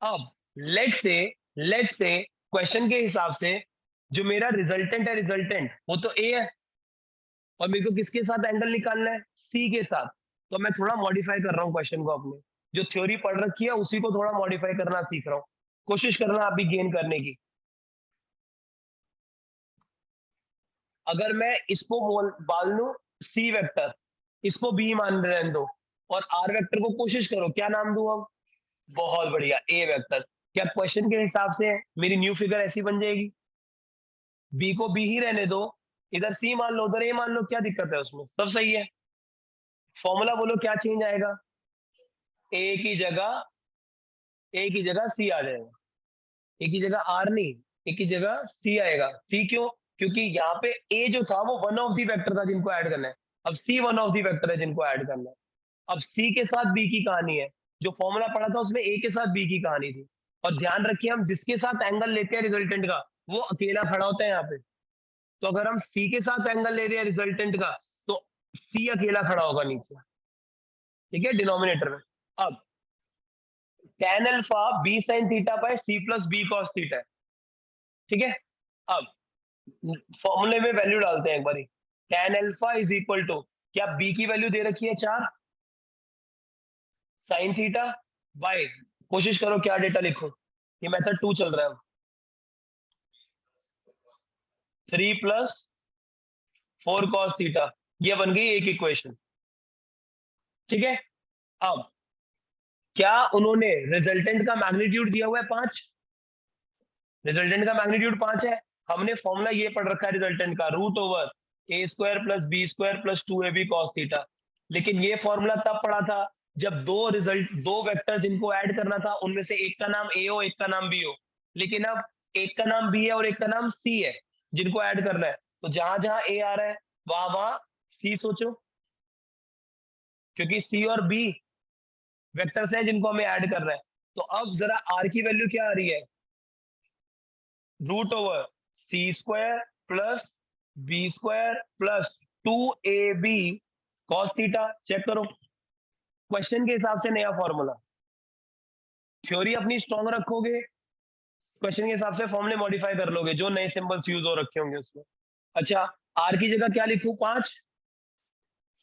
अब लेट से क्वेश्चन के हिसाब से जो मेरा रिजल्टेंट है, रिजल्टेंट वो तो ए है, और मेरे को किसके साथ एंगल निकालना है, सी के साथ। तो मैं थोड़ा मॉडिफाई कर रहा हूँ क्वेश्चन को, अपने जो थ्योरी पढ़ रखी है उसी को थोड़ा मॉडिफाई करना सीख रहा हूँ। कोशिश करना आप भी गेन करने की। अगर मैं इसको मान लूं सी वेक्टर, इसको बी मान रहने दो, और आर वेक्टर को कोशिश करो क्या नाम दूं हम, बहुत बढ़िया, ए वेक्टर। क्या क्वेश्चन के हिसाब से मेरी न्यू फिगर ऐसी बन जाएगी? बी को बी ही रहने दो, इधर सी मान लो, उधर ए मान लो, क्या दिक्कत है उसमें, सब सही है। फॉर्मूला बोलो क्या चेंज आएगा, ए की जगह सी आ जाएगा, ए की जगह आर नहीं, ए की जगह सी आएगा। सी क्यों? क्योंकि यहाँ पे ए जो था वो वन ऑफ दी वेक्टर था जिनको ऐड करना है, अब सी वन ऑफ दी वेक्टर है जिनको ऐड करना है। अब सी के साथ बी की कहानी है, जो फॉर्मूला पढ़ा था उसमें ए के साथ बी की कहानी थी। और ध्यान रखिए, हम जिसके साथ एंगल लेते हैं रिजल्टेंट का वो अकेला खड़ा होता है यहाँ पे। तो अगर हम सी के साथ एंगल ले रहे हैं रिजल्टेंट का, तो सी अकेला खड़ा होगा नीचे, ठीक है, डिनोमिनेटर में। अब tan alpha B sine theta by C plus B cos theta है, ठीक है। अब फॉर्मूले में वैल्यू डालते हैं एक बारी। tan alpha is equal to, क्या बी की वैल्यू दे रखी है 4 साइन थीटा बाय, कोशिश करो क्या डेटा लिखो, ये मेथड 2 चल रहा है, 3 प्लस 4 कॉस थीटा, ये बन गई एक इक्वेशन, ठीक है। अब क्या उन्होंने रिजल्टेंट का मैग्नीट्यूड दिया हुआ है 5, रिजल्टेंट का मैग्नीट्यूड 5 है। हमने फॉर्मूला ये पढ़ रखा है रिजल्टेंट का, रूट ओवर ए square plus B square plus 2ab cos theta. लेकिन ये फॉर्मूला तब पढ़ा था जब दो वेक्टर जिनको ऐड करना था उनमें से एक का नाम ए हो, एक का नाम बी हो। लेकिन अब एक का नाम बी है और एक का नाम सी है जिनको ऐड करना है, तो जहां जहां ए आ रहा है वहां वहां सी सोचो, क्योंकि सी और बी वेक्टर्स हैं जिनको हमें ऐड करना है। तो अब जरा आर की वैल्यू क्या आ रही है, root over C square plus B square plus 2ab cos theta. Check करो क्वेश्चन के हिसाब से नया फॉर्मूला, थ्योरी अपनी स्ट्रॉन्ग रखोगे, क्वेश्चन के हिसाब से फॉर्मूले मॉडिफाई कर लोगे जो नए सिंबल्स यूज हो रखे होंगे उसमें। अच्छा, आर की जगह क्या लिखूं 5,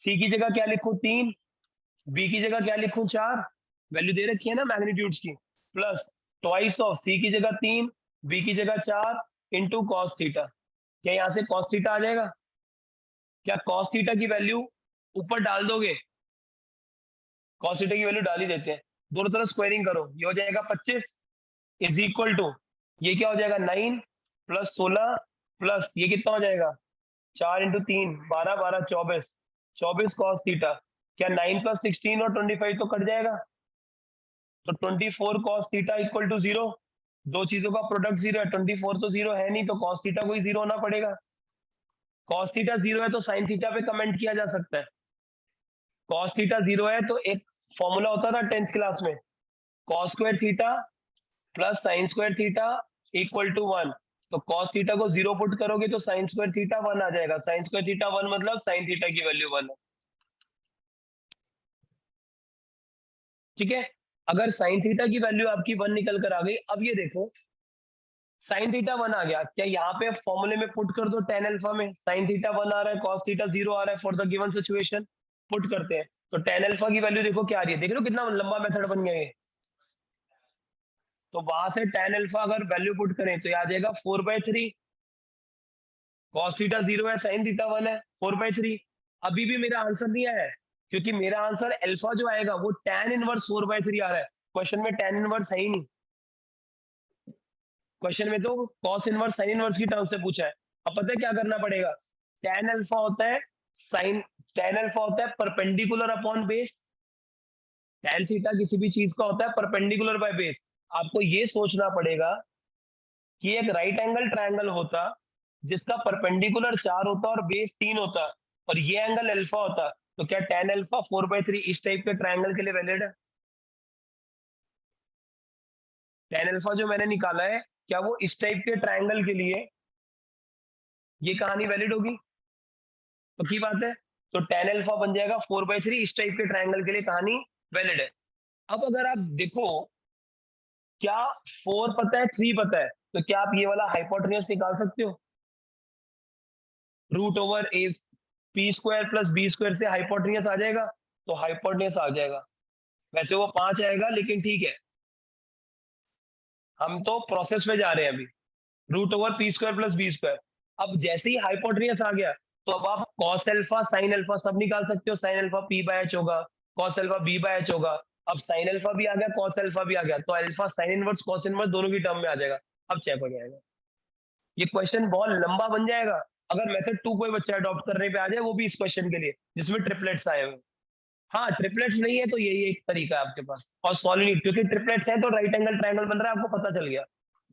सी की जगह क्या लिखूं 3, बी की जगह क्या लिखूं 4, वैल्यू दे रखी है ना मैग्नीट्यूड्स की, प्लस ट्वाइस ऑफ सी की जगह 3, बी की जगह 4 इंटू कॉस थीटा। क्या यहाँ से कॉस थीटा आ जाएगा? क्या कॉस थीटा की वैल्यू ऊपर डाल दोगे? कॉस थीटा की वैल्यू डाल ही देते हैं, दोनों तरफ स्क्वायरिंग करो, ये हो जाएगा 25 इज इक्वल टू, ये क्या हो जाएगा 9 प्लस 16 प्लस ये कितना हो जाएगा 4 इंटू 3 12 12 24 24 कॉस थीटा। क्या 9 प्लस 16 और 25 तो कट जाएगा, तो 24 कॉस थीटा इक्वल टू 0। दो चीजों का प्रोडक्ट 0 है, 24 तो 0 है नहीं, तो कॉस थीटा को ही 0 होना पड़ेगा। कॉस थीटा 0 है तो साइन थीटा पे कमेंट किया जा सकता है। कॉस थीटा 0 है तो एक फॉर्मूला होता था 10th क्लास में, cos square theta plus sine square theta equal to 1। तो कॉस थीटा को 0 पुट करोगे तो साइन स्क्वायर थीटा 1 आ जाएगा, साइन स्क्वायर थीटा 1 मतलब साइन थीटा की वैल्यू 1 है, ठीक है। अगर साइन थीटा की वैल्यू आपकी 1 निकल कर आ गई, अब ये देखो साइन थीटा 1 आ गया, क्या यहाँ पे फॉर्मूले में पुट कर दो tan अल्फा में, साइन थीटा 1 आ रहा है, cos थीटा 0 आ रहा है, for the given situation put करते हैं। तो tan अल्फा की वैल्यू देखो क्या आ रही है, देख लो कितना लंबा मेथड बन गया ये। तो वहां से tan अल्फा अगर वैल्यू पुट करें तो आ जाएगा 4/3, cos थीटा 0 है, साइन थीटा 1 है, 4/3। अभी भी मेरा आंसर नहीं आया है, क्योंकि मेरा आंसर अल्फा जो आएगा वो tan इनवर्स 4/3 आ रहा है, क्वेश्चन में tan इनवर्स है ही नहीं, क्वेश्चन में तो cos इनवर्स साइन इनवर्स की टर्म से पूछा है। अब पता है क्या करना पड़ेगा, tan अल्फा होता है साइन, tan अल्फा होता है perpendicular upon base, tan theta किसी भी चीज का होता है परपेंडिकुलर बाय बेस। आपको ये सोचना पड़ेगा कि एक राइट एंगल ट्रायंगल होता जिसका परपेंडिकुलर 4 होता और बेस 3 होता, और ये एंगल अल्फा होता, तो क्या tan अल्फा 4/3 इस टाइप के ट्रायंगल के लिए वैलिड है? tan अल्फा जो मैंने निकाला है, क्या वो इस टाइप के ट्रायंगल के लिए ये कहानी वैलिड होगी? पक्की बात है। तो tan अल्फा बन जाएगा 4/3, इस टाइप के ट्रायंगल के लिए कहानी वैलिड है। अब अगर आप देखो, क्या 4 पता है, 3 पता है, तो क्या आप ये वाला हाइपोटेन्यूज निकाल सकते हो? Root over A P square plus B square से हाइपोटेन्यूज आ जाएगा, तो हाइपोटेन्यूज आ जाएगा। वैसे वो 5 आएगा, लेकिन ठीक है, हम तो प्रोसेस में जा रहे हैं अभी। Root over P square plus B square. अब जैसे ही हाइपोटेन्यूज आ गया, तो अब आप कॉस अल्फा साइन अल्फा सब निकाल सकते हो। Sine alpha P by H होगा, cos alpha B by H होगा। अब साइन अल्फा भी आ गया, कॉस अल्फा भी आ गया, तो alpha sine inverse cos inverse दोनों की टर्म में आ जाएगा। अब चेक हो जाएगा। ये क्वेश्चन बहुत लंबा बन जाएगा अगर मेथड 2 कोई बच्चा अडॉप्ट करने पे आ जाए, वो भी इस क्वेश्चन के लिए जिसमें ट्रिपलेट्स आए हुए। हाँ, ट्रिपलेट्स नहीं है तो यही एक तरीका है आपके पास, और सॉलिड, क्योंकि ट्रिपलेट्स है तो राइट एंगल ट्रायंगल बन रहा है, आपको पता चल गया।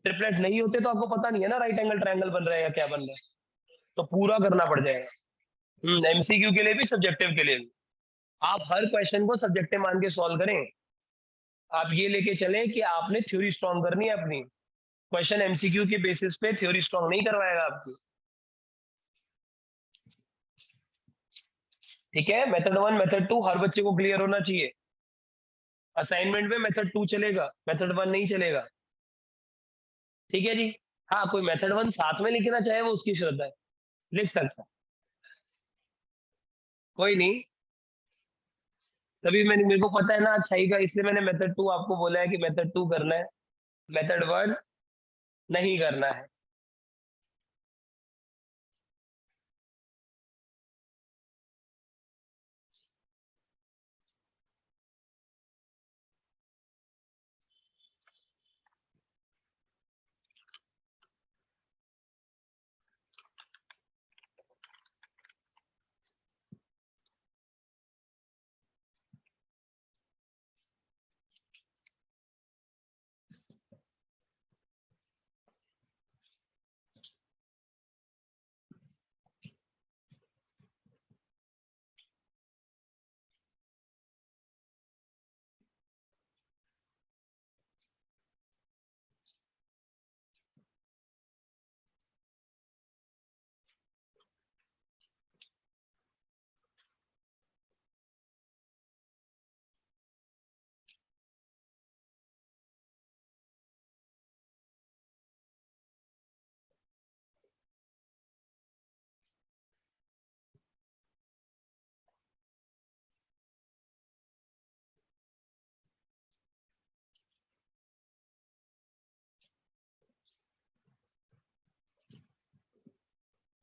ट्रिपलेट नहीं होते तो आपको पता नहीं है ना राइट एंगल ट्रायंगल बन रहा है या क्या बन रहा है, तो पूरा करना पड़ जाएगा। एमसीक्यू के लिए भी, सब्जेक्टिव के लिए भी। आप हर क्वेश्चन को सब्जेक्टिव मान के सॉल्व करें। आप ये लेके चलें कि आपने थ्योरी स्ट्रॉन्ग करनी है अपनी। क्वेश्चन एमसीक्यू के बेसिस पे थ्योरी स्ट्रॉन्ग नहीं करवाएगा आपकी। ठीक है, मेथड 1 मेथड 2 हर बच्चे को क्लियर होना चाहिए। असाइनमेंट में मेथड 2 चलेगा, मेथड 1 नहीं चलेगा। ठीक है जी। हाँ, कोई मेथड 1 साथ में लिखना चाहे वो उसकी श्रद्धा है, लिख सकता है, कोई नहीं। तभी मेरे को पता है ना अच्छाई का, इसलिए मैंने मेथड 2 आपको बोला है कि मेथड 2 करना है, मेथड 1 नहीं करना है।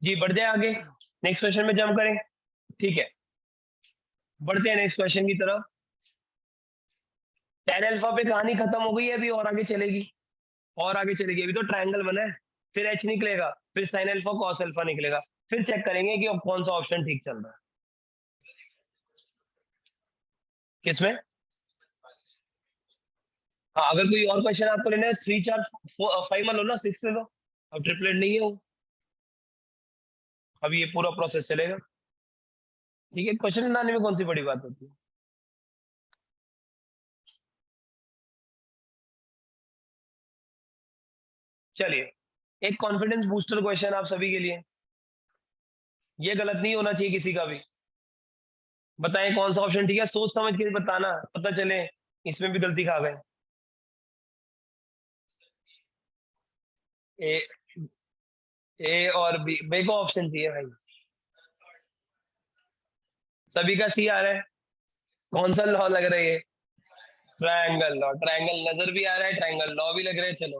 जी, बढ़ जाए आगे, नेक्स्ट क्वेश्चन में जंप करें। ठीक है, बढ़ते हैं नेक्स्ट क्वेश्चन की तरफ। tan अल्फा पे कहानी खत्म हो गई है, अभी और आगे चलेगी, और आगे चलेगी। अभी तो ट्रायंगल बना है, फिर एच निकलेगा, फिर साइन अल्फा कॉस अल्फा निकलेगा, फिर चेक करेंगे कि अब कौन सा ऑप्शन ठीक चल रहा है। किसमें? हाँ, अगर कोई और क्वेश्चन आपको लेना है 3 4 5 मान लो ना, 6 ले लो। अब ट्रिपलेट नहीं है वो, अभी ये पूरा प्रोसेस चलेगा। ठीक है, क्वेश्चन बनाने में कौन सी बड़ी बात होती है। चलिए, एक कॉन्फिडेंस बूस्टर क्वेश्चन आप सभी के लिए, ये गलत नहीं होना चाहिए किसी का भी। बताएं कौन सा ऑप्शन ठीक है, सोच समझ के बताना, पता चले इसमें भी गलती खा गए। ए ए और बी, बी को ऑप्शन चाहिए भाई। सभी का सी आ रहा है, कौन सा लॉ लग रहा है ये? ट्रायंगल लॉ, ट्रायंगल नजर भी आ रहा है, ट्रायंगल लॉ भी लग रहा है। चलो,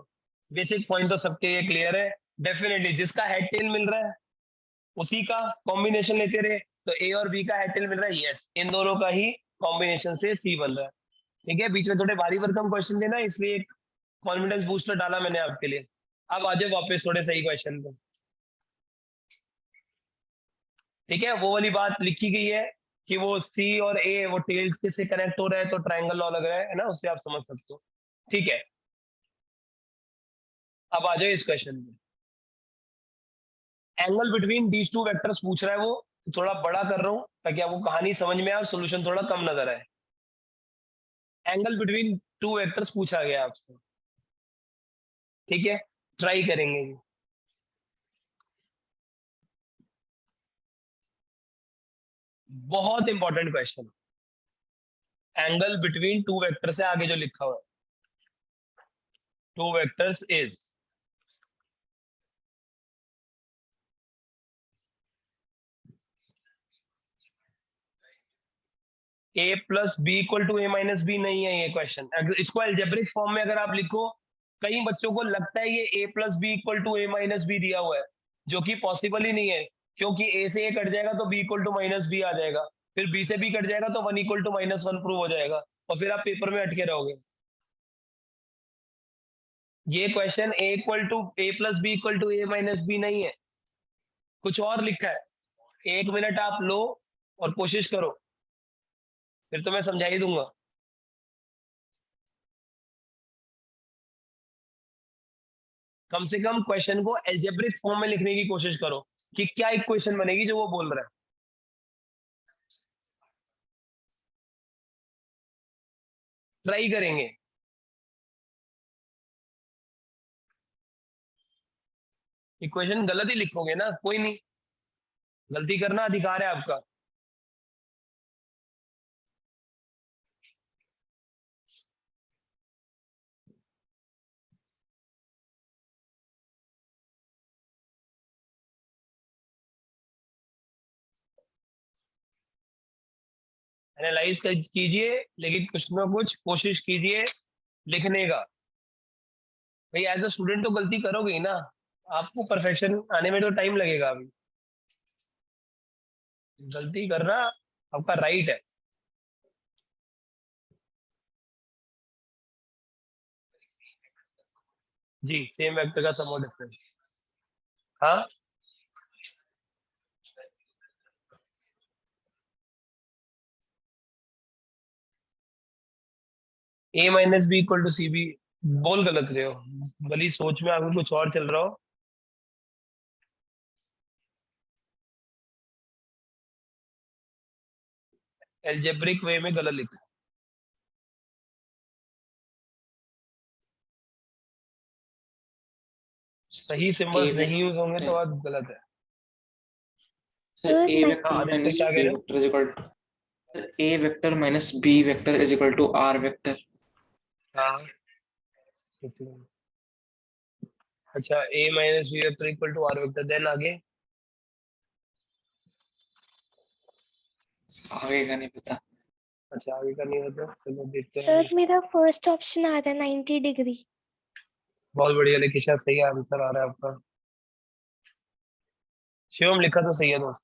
बेसिक पॉइंट तो सबके ये क्लियर है। डेफिनेटली जिसका हेड टेल मिल रहा है उसी का कॉम्बिनेशन लेते रहे, तो ए और बी का हेड टेल मिल रहा है, यस, इन दोनों का ही कॉम्बिनेशन से सी बन रहा है। ठीक है, बीच में थोड़े भारी भरकम क्वेश्चन थे ना, इसलिए एक कॉन्फिडेंस बूस्टर डाला मैंने आपके लिए। अब आ जाओ वापस थोड़े सही क्वेश्चन पे। ठीक है, वो वाली बात लिखी गई है कि वो सी और ए वो टेल से कनेक्ट हो रहा है, तो ट्रायंगल लॉ लग रहा है ना, उससे आप समझ सकते हो। ठीक है, अब आ जाओ इस क्वेश्चन में। Angle between these two vectors पूछ रहा है वो, तो थोड़ा बड़ा कर रहा हूं ताकि आपको कहानी समझ में आए और सोल्यूशन थोड़ा कम नजर आए। एंगल बिटवीन टू वेक्टर्स पूछा गया आपसे, ठीक है, ट्राई करेंगे। बहुत important question, angle between two vector से आगे जो लिखा हुआ है, two vectors is a plus B equal to A minus B नहीं है ये क्वेश्चन। इसको एल्जेब्रिक फॉर्म में अगर आप लिखो, कई बच्चों को लगता है ये a plus B equal to A minus B दिया हुआ है, जो कि पॉसिबल ही नहीं है, क्योंकि a से a कट जाएगा तो b equal to minus B आ जाएगा, फिर b से b कट जाएगा तो 1 इक्वल टू माइनस 1 प्रूव हो जाएगा, और फिर आप पेपर में अटके रहोगे। ये question a equal to a plus B equal to A minus B नहीं है, कुछ और लिखा है। 1 मिनट आप लो और कोशिश करो, फिर तो मैं समझा ही दूंगा। कम से कम क्वेश्चन को एल्जेब्रिक फॉर्म में लिखने की कोशिश करो कि क्या इक्वेशन बनेगी जो वो बोल रहा है। ट्राई करेंगे। इक्वेशन गलत ही लिखोगे ना, कोई नहीं, गलती करना अधिकार है आपका। एनालाइज कीजिए, लेकिन कुछ ना कुछ कोशिश कीजिए लिखने का। भाई एज अ स्टूडेंट तो गलती करोगे ही ना, आपको परफेक्शन आने में तो टाइम लगेगा अभी। गलती करना आपका राइट है। जी, सेम वेक्टर का सम और डिफरेंस। हाँ, A minus B equal to C B बोल गलत रहे हो, भली सोच में आपको कुछ और चल रहा हो। एल्जेब्रिक वे में गलत लिखा, सही ए सिंबल्स नहीं यूज होंगे तो वेक्टर, बात गलत है। सर ए नहीं। हाँ वेक्टर आदित्य माइनस क्या कह बी रहे हो? Vector is equal to, A vector minus B vector is equal to R vector. हाँ, अच्छा, A minus B vector equal to R vector, then आगे आगे का नहीं पता। अच्छा आगे का नहीं होता, चलो देखते हैं सर आगे। मेरा फर्स्ट ऑप्शन आ रहा है 90 डिग्री। बहुत बढ़िया, लेकिन शायद सही आंसर आ रहा है आपका। शिवम लिखा तो सही है दोस्त।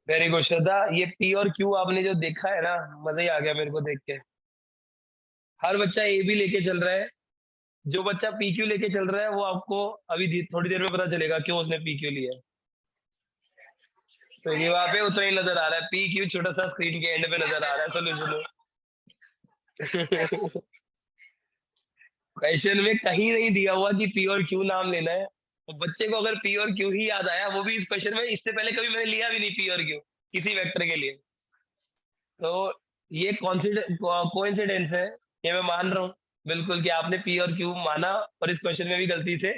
वेरी गुड श्रद्धा, ये पी और क्यू आपने जो देखा है ना, मजा ही आ गया मेरे को देख के। हर बच्चा ए भी लेके चल रहा है, जो बच्चा पी क्यू लेके चल रहा है वो आपको अभी थोड़ी देर में पता चलेगा क्यों उसने पी क्यू लिया है। तो ये वहां पे उतना ही नजर आ रहा है, पी क्यू छोटा सा स्क्रीन के एंड पे नजर आ रहा है सोल्यूशन। क्वेश्चन में कहीं नहीं दिया हुआ कि पी और क्यू नाम लेना है, तो बच्चे को अगर पी और क्यू ही याद आया, वो भी इस क्वेश्चन में, इससे पहले कभी मैंने लिया भी नहीं पी और क्यू किसी वेक्टर के लिए, तो ये कोइंसिडेंस है, ये मैं मान रहा हूँ बिल्कुल कि आपने पी और क्यू माना, और इस क्वेश्चन में भी गलती से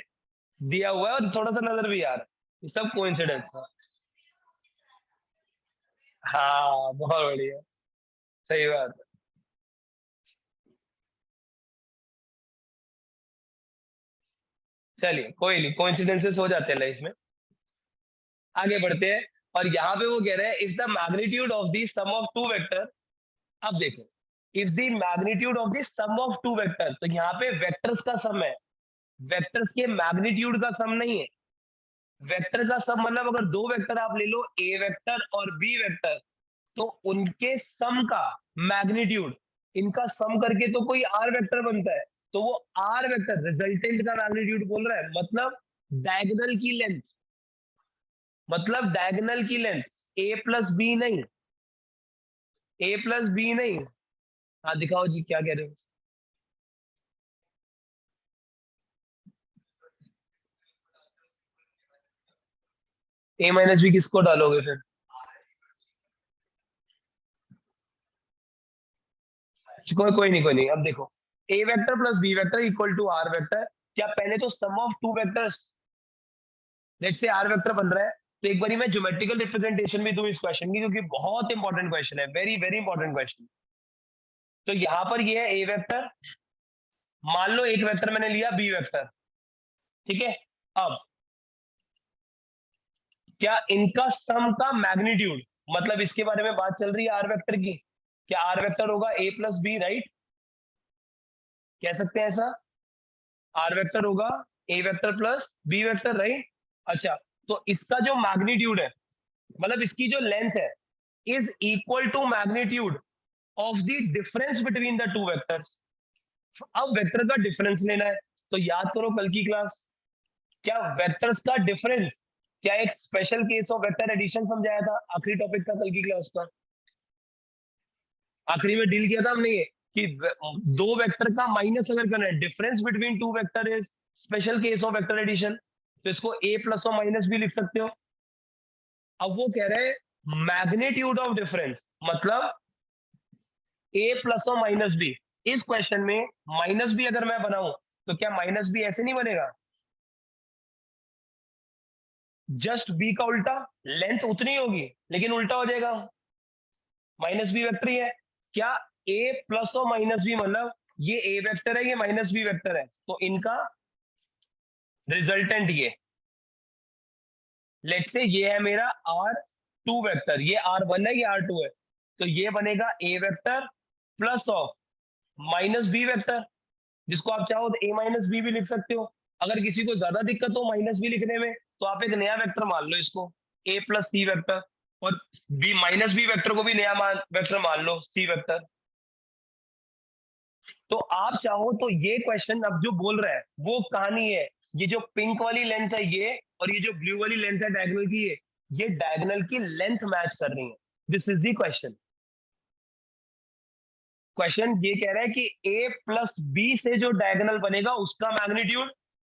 दिया हुआ है और थोड़ा सा नजर भी आ रहा है, ये सब कोइंसिडेंस है। हाँ बहुत बढ़िया, सही बात है। चलिए कोई नहीं, कोइंसिडेंसेस हो जाते हैं लाइफ में। आगे बढ़ते हैं, और यहाँ पे वो कह रहे हैं if the magnitude of the sum of two vector. अब देखो, if the magnitude of the sum of two vector, तो यहाँ पे वेक्टर्स का सम है, वेक्टर्स के मैग्नीट्यूड का सम नहीं है। वेक्टर का सम मतलब अगर दो वेक्टर आप ले लो, ए वेक्टर और बी वेक्टर, तो उनके सम का मैग्नीट्यूड, इनका सम करके तो कोई आर वेक्टर बनता है, तो वो आर वेक्टर रिजल्टेंट का मैग्नीट्यूड बोल रहा है, मतलब डायगोनल की लेंथ, मतलब डायगोनल की लेंथ, ए प्लस बी नहीं, ए प्लस बी नहीं। हाँ दिखाओ जी क्या कह रहे हो। ए माइनस बी किसको डालोगे फिर? कोई नहीं, अब देखो A vector plus B vector equal to R vector. क्या पहले तो sum of two vectors, let's say R vector बन रहा है, तो एक बारी मैं ज्योमेट्रिकल रिप्रेजेंटेशन भी दूं इस क्वेश्चन की, क्योंकि बहुत इंपॉर्टेंट क्वेश्चन है, वेरी वेरी इंपॉर्टेंट क्वेश्चन। तो यहां पर ये है ए वेक्टर, मान लो एक वेक्टर मैंने लिया बी वेक्टर, ठीक है। अब क्या इनका सम का मैग्नीट्यूड, मतलब इसके बारे में बात चल रही है आर वेक्टर की, क्या आर वेक्टर होगा ए प्लस बी, राइट, कह सकते हैं ऐसा, आर वेक्टर होगा A vector plus B vector, right. अच्छा, तो इसका जो मैग्नीट्यूड है, मतलब इसकी जो लेंथ है, is equal to magnitude of the difference between the two vectors. अब वेक्टर का डिफरेंस लेना है, तो याद करो कल की क्लास, क्या वेक्टर्स का डिफरेंस, क्या एक special case of vector addition समझाया था, आखिरी टॉपिक था कल की क्लास का, आखिरी में डील किया था हमने ये कि दो वेक्टर का माइनस अगर करना है, difference between two vector is special case of vector addition, तो इसको ए प्लस और माइनस भी लिख सकते हो। अब वो कह रहे हैं मैग्नीट्यूड ऑफ डिफरेंस, मतलब ए प्लस और माइनस बी। इस क्वेश्चन में माइनस बी अगर मैं बनाऊं, तो क्या माइनस बी ऐसे नहीं बनेगा, जस्ट बी का उल्टा, लेंथ उतनी होगी लेकिन उल्टा हो जाएगा, माइनस बी वेक्टर ही है। क्या ए प्लस और माइनस बी, मतलब ये ए वेक्टर है, ये माइनस बी वेक्टर है, तो इनका रिजल्टेंट ये, लेट्स से ये है मेरा आर टू वेक्टर, ये आर वन है, ये आर टू है, तो ये बनेगा A vector plus of minus B vector, जिसको आप चाहो तो ए माइनस बी भी लिख सकते हो। अगर किसी को ज्यादा दिक्कत हो माइनस बी लिखने में, तो आप एक नया वेक्टर मान लो इसको, ए प्लस सी वेक्टर, और बी माइनस बी वेक्टर को भी नया वेक्टर मान लो, सी वेक्टर। तो आप चाहो तो ये क्वेश्चन अब जो बोल रहा है वो कहानी है, ये जो पिंक वाली लेंथ है ये, और ये जो ब्लू वाली लेंथ है डायगोनल की, ये डायगोनल की लेंथ मैच कर रही है। This is the question. Question ये कह रहा है कि a प्लस बी से जो डायगोनल बनेगा उसका मैग्नीट्यूड,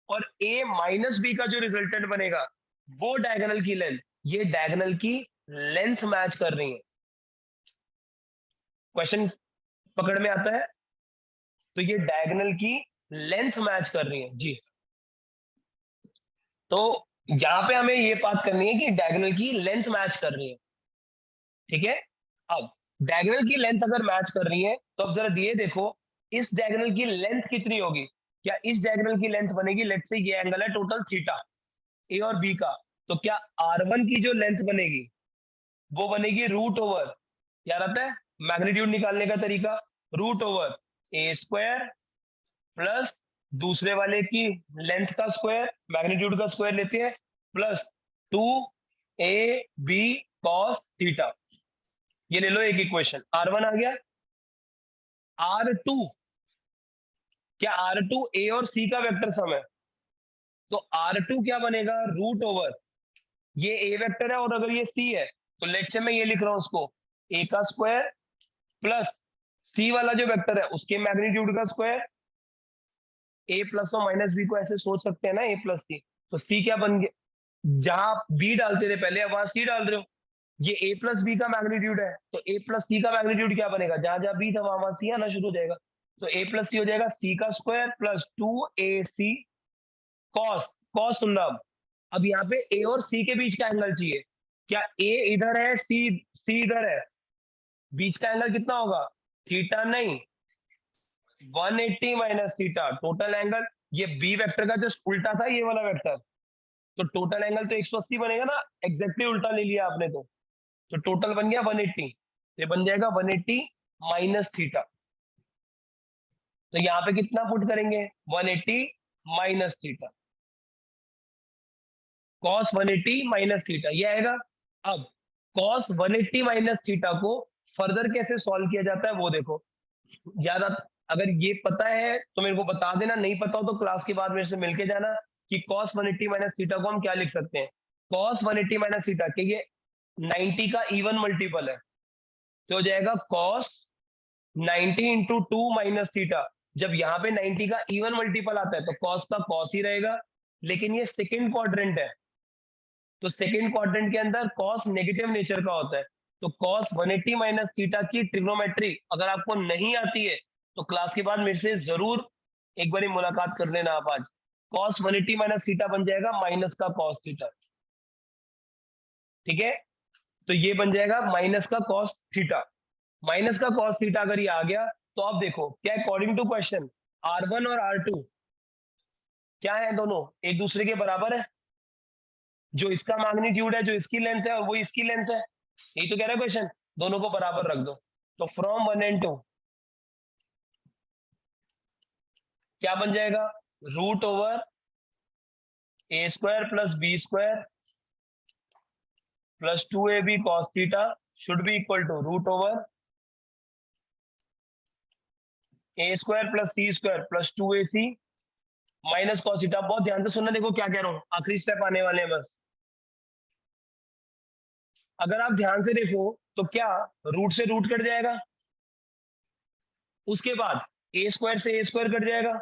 और a माइनस बी का जो रिजल्टेंट बनेगा वो डायगोनल की लेंथ, ये डायगोनल की लेंथ मैच कर रही है। क्वेश्चन पकड़ में आता है, तो ये डायगोनल की लेंथ मैच कर रही है जी। तो यहां पे हमें ये बात करनी है कि डायगोनल की लेंथ मैच कर रही है, ठीक है। अब डायगोनल की लेंथ अगर मैच कर रही है, तो अब जरा दिए देखो इस डायगोनल की लेंथ कितनी होगी। क्या इस डायगोनल की लेंथ बनेगी, लेट्स से ये एंगल है टोटल थीटा ए और बी का, तो क्या R1 की जो लेंथ बनेगी वो बनेगी रूट ओवर, याद आता है मैग्नीट्यूड निकालने का तरीका, रूट ओवर ए स्क्वायर प्लस दूसरे वाले की लेंथ का स्क्वायर, मैग्नीट्यूड का स्क्वायर लेते हैं, प्लस 2ab cos थीटा। ये ले लो एक इक्वेशन, R1 आ गया। R2, क्या R2 ए और सी का वेक्टर सम है, तो R2 क्या बनेगा, रूट ओवर, ये ए वेक्टर है और अगर ये सी है, तो लेट्स से मैं ये लिख रहा हूं उसको, ए का स्क्वायर प्लस सी वाला जो वेक्टर है उसके मैग्नीट्यूड का स्क्वायर। ए प्लस और माइनस बी को ऐसे सोच सकते हैं ना, ए प्लस सी, तो सी क्या बन गया, जहां बी डालते थे पहले अब वहां सी डाल रहे हो, ये ए प्लस बी का मैग्नीट्यूड है, तो ए प्लस सी का मैग्नीट्यूड क्या बनेगा, जहां जहां बी था वहां वहां सी आना शुरू हो जाएगा, तो ए प्लस सी हो जाएगा सी का square plus 2ac cos, cos सुनना। अब यहाँ पे ए और सी के बीच का एंगल चाहिए, क्या ए इधर है, सी इधर है, बीच का एंगल कितना होगा, थीटा नहीं 180 माइनस थीटा, टोटल एंगल, ये बी वेक्टर का जस्ट उल्टा था ये वाला वेक्टर, तो टोटल एंगल तो 180 बनेगा ना, एग्जैक्टली उल्टा ले लिया आपने, तो टोटल बन गया 180, ये बन जाएगा 180 माइनस थीटा। तो यहाँ पे कितना पुट करेंगे, 180 minus theta, cos 180 minus theta ये आएगा। अब कॉस 180 माइनस थीटा को फर्दर कैसे सॉल्व किया जाता है वो देखो, ज्यादा अगर ये पता है तो मेरे को बता देना, नहीं पता हो तो क्लास के बाद मेरे से मिलके जाना कि cos 180 माइनस थीटा को हम क्या लिख सकते हैं। cos 180 माइनस थीटा के ये 90 का इवन मल्टीपल है, तो हो जाएगा cos 90 इंटू 2 माइनस थीटा। जब यहाँ पे 90 का इवन मल्टीपल आता है तो cos का cos ही रहेगा, लेकिन ये सेकेंड क्वाड्रेंट है, तो सेकेंड क्वाड्रेंट के अंदर cos नेगेटिव नेचर का होता है, तो cos 180 माइनस थीटा की ट्रिग्नोमेट्री अगर आपको नहीं आती है तो क्लास के बाद मेरे से जरूर एक बार मुलाकात कर लेना आप आज। cos 180 माइनस थीटा बन जाएगा माइनस का cos थीटा, ठीक है। तो ये बन जाएगा माइनस का cos थीटा। माइनस का cos थीटा अगर ये आ गया तो आप देखो क्या अकॉर्डिंग टू क्वेश्चन R1 और R2 क्या है, दोनों एक दूसरे के बराबर है। जो इसका मैग्नीट्यूड है, जो इसकी लेंथ है, और वो इसकी लेंथ है, यही तो कह रहा है क्वेश्चन। दोनों को बराबर रख दो। तो फ्रॉम 1 and 2 क्या बन जाएगा, root over A square plus B square plus 2ab cos theta should be equal to root over A square plus c square plus 2ac minus cos theta. बहुत ध्यान से सुनना, देखो क्या कह रहा हूं, आखिरी स्टेप आने वाले हैं बस। अगर आप ध्यान से देखो तो क्या रूट से रूट कट जाएगा, उसके बाद ए स्क्वायर से ए स्क्वायर कट जाएगा।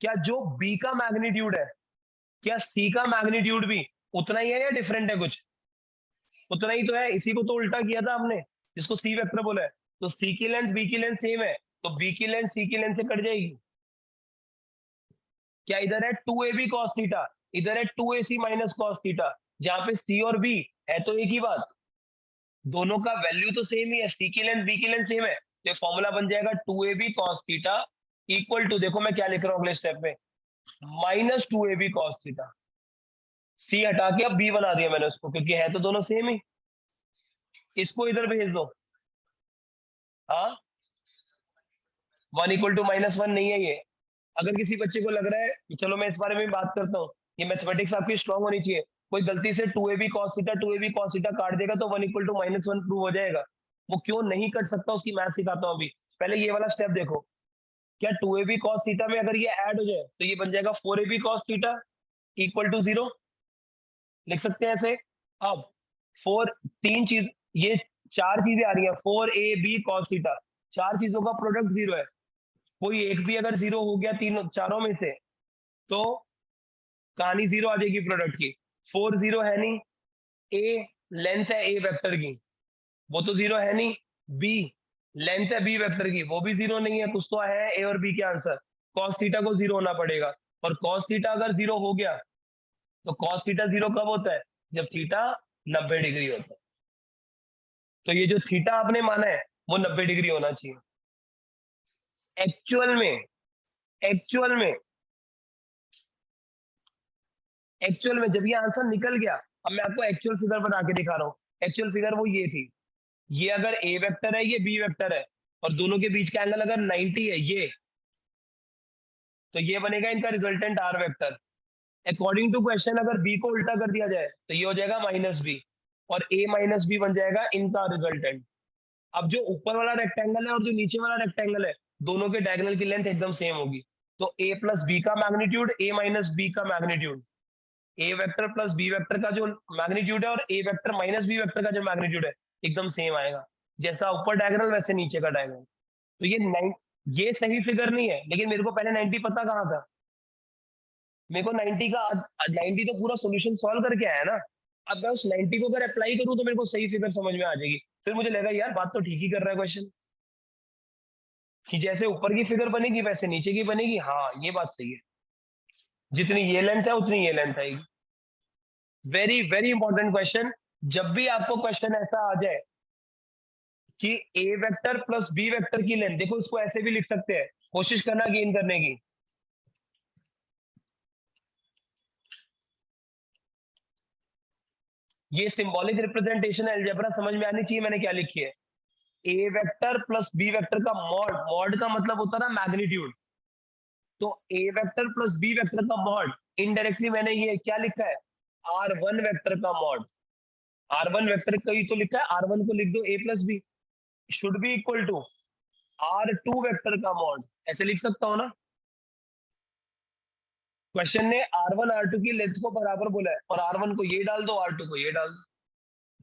क्या जो बी का मैग्नीट्यूड है, क्या सी का मैग्नीट्यूड भी उतना ही है या डिफरेंट है कुछ? उतना ही तो है, इसी को तो उल्टा किया था हमने, जिसको सी वेक्टर बोला है। तो सी की लेंथ बी की लेंथ सेम है, तो बी की लेंथ सी की लेंथ से कट जाएगी। क्या इधर है 2ab cos थीटा, इधर है 2ac माइनस cos थीटा, जहां पे सी और बी है तो एक ही बात, दोनों का वैल्यू तो सेम ही है, सी की लेंथ बी की लेंथ सेम है। तो फॉर्मूला बन जाएगा 2ab cos theta equal to, देखो मैं क्या लिख रहा हूं अगले स्टेप में, माइनस 2ab cos थीटा। सी हटा के अब बी बना दिया मैंने उसको, क्योंकि है तो दोनों सेम ही। इसको इधर भेज दो, हाँ 1 इक्वल टू -1 नहीं है ये। अगर किसी बच्चे को लग रहा है कि चलो मैं इस बारे में बात करता हूँ, ये मैथमेटिक्स आपकी स्ट्रांग होनी चाहिए, कोई गलती से 2ab cos theta 2ab cos theta काट देगा तो 1 इक्वल टू -1 प्रूव हो जाएगा। वो क्यों नहीं कट सकता उसकी मैथ सिखाता हूँ अभी। पहले ये वाला स्टेप देखो, क्या 2ab cos थीटा में अगर ये ऐड हो जाए तो ये बन जाएगा 4ab cos theta equal to 0, लिख सकते हैं ऐसे। अब तीन चीज, ये चार चीजें आ रही हैं, 4ab cos थीटा, चार चीजों का प्रोडक्ट 0 है, कोई एक भी अगर 0 हो गया तीनों चारों में से तो कहानी 0 आ जाएगी प्रोडक्ट की। 4 0 है नहीं, ए लेंथ है ए वेक्टर की, वो तो 0 है नहीं, बी लेंथ है बी वेक्टर की, वो भी 0 नहीं है, कुछ तो है ए और बी के आंसर। cos थीटा को 0 होना पड़ेगा, और cos थीटा अगर 0 हो गया तो cos थीटा 0 कब होता है, जब थीटा 90 डिग्री होता है। तो ये जो थीटा आपने माना है वो 90 डिग्री होना चाहिए। एक्चुअल में एक्चुअल में एक्चुअल में जब ये आंसर निकल गया, अब मैं आपको एक्चुअल फिगर बना के दिखा रहा हूँ। एक्चुअल फिगर वो ये थी, ये अगर ए वेक्टर है ये बी वेक्टर है, और दोनों के बीच का एंगल अगर 90 है ये, तो ये बनेगा इनका resultant R vector. According to question अगर बी को उल्टा कर दिया जाए तो ये हो जाएगा -b, और a माइनस बी बन जाएगा इनका रिजल्टेंट। अब जो ऊपर वाला रेक्टेंगल है और जो नीचे वाला रेक्टेंगल है, दोनों के डायगोनल की लेंथ एकदम सेम होगी। तो a प्लस बी का मैग्नीट्यूड a माइनस बी का magnitude, a vector plus b vector का जो मैग्नीट्यूड है और a vector minus b vector का जो मैग्नीट्यूड है एकदम सेम आएगा। जैसा ऊपर डायगोनल वैसे नीचे का डायगोनल। तो ये सही फिगर नहीं है, लेकिन मेरे को पहले 90 पता कहाँ था, मेरे को 90 का 90 तो पूरा सॉल्यूशन सॉल्व करके आया ना। अब मैं उस 90 को अगर अप्लाई करूं तो मेरे को सही फिगर समझ में आ जाएगी, फिर मुझे लगा यार बात तो ठीक ही कर रहा है क्वेश्चन, कि जैसे ऊपर की फिगर बनेगी वैसे नीचे की बनेगी। हाँ ये बात सही है, जितनी ये लेंथ है उतनी ये लेंथ आएगी। Very very important question. जब भी आपको क्वेश्चन ऐसा आ जाए कि ए वेक्टर प्लस बी वेक्टर की लेंथ, देखो इसको ऐसे भी लिख सकते हैं, कोशिश करना गेन करने की। ये सिंबॉलिक रिप्रेजेंटेशन अलजेब्रा समझ में आनी चाहिए मैंने क्या लिखी है। ए वेक्टर प्लस बी वेक्टर का मॉड, मॉड का मतलब होता है ना मैग्नीट्यूड, तो ए वेक्टर प्लस बी वेक्टर का मॉड, इनडायरेक्टली मैंने ये क्या लिखा है, R1 वेक्टर का मॉड। R1 वेक्टर का ही तो लिखा है, R1 को लिख दो a plus b should be equal to R2 vector का मॉड, ऐसे लिख सकता हूं ना। क्वेश्चन ने R1 R2 की लेंथ को बराबर बोला है, और R1 को ये डाल दो R2 को ये डाल दो।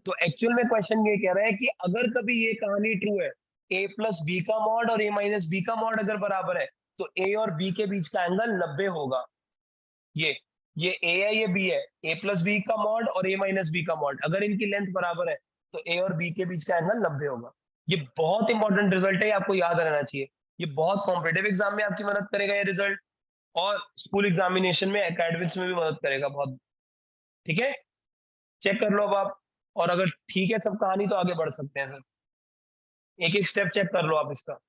तो एक्चुअल में क्वेश्चन ये कह रहा है कि अगर कभी ये कहानी ट्रू है, a प्लस बी का मॉड और a माइनस बी का मॉड अगर बराबर है, तो a और b के बीच का एंगल 90 होगा। ये a है ये b है, a प्लस बी का मॉड और a माइनस बी का मॉड, अगर इनकी लेंथ बराबर है तो ए और बी के बीच का एंगल 90 होगा। ये बहुत इंपॉर्टेंट रिजल्ट है, आपको याद रहना चाहिए। ये बहुत कॉम्पिटेटिव एग्जाम में आपकी मदद करेगा ये रिजल्ट, और स्कूल एग्जामिनेशन में एकेडमिक्स में भी मदद करेगा बहुत। ठीक है, चेक कर लो अब आप, और अगर ठीक है सब कहानी तो आगे बढ़ सकते हैं फिर। एक एक स्टेप चेक कर लो आप इसका।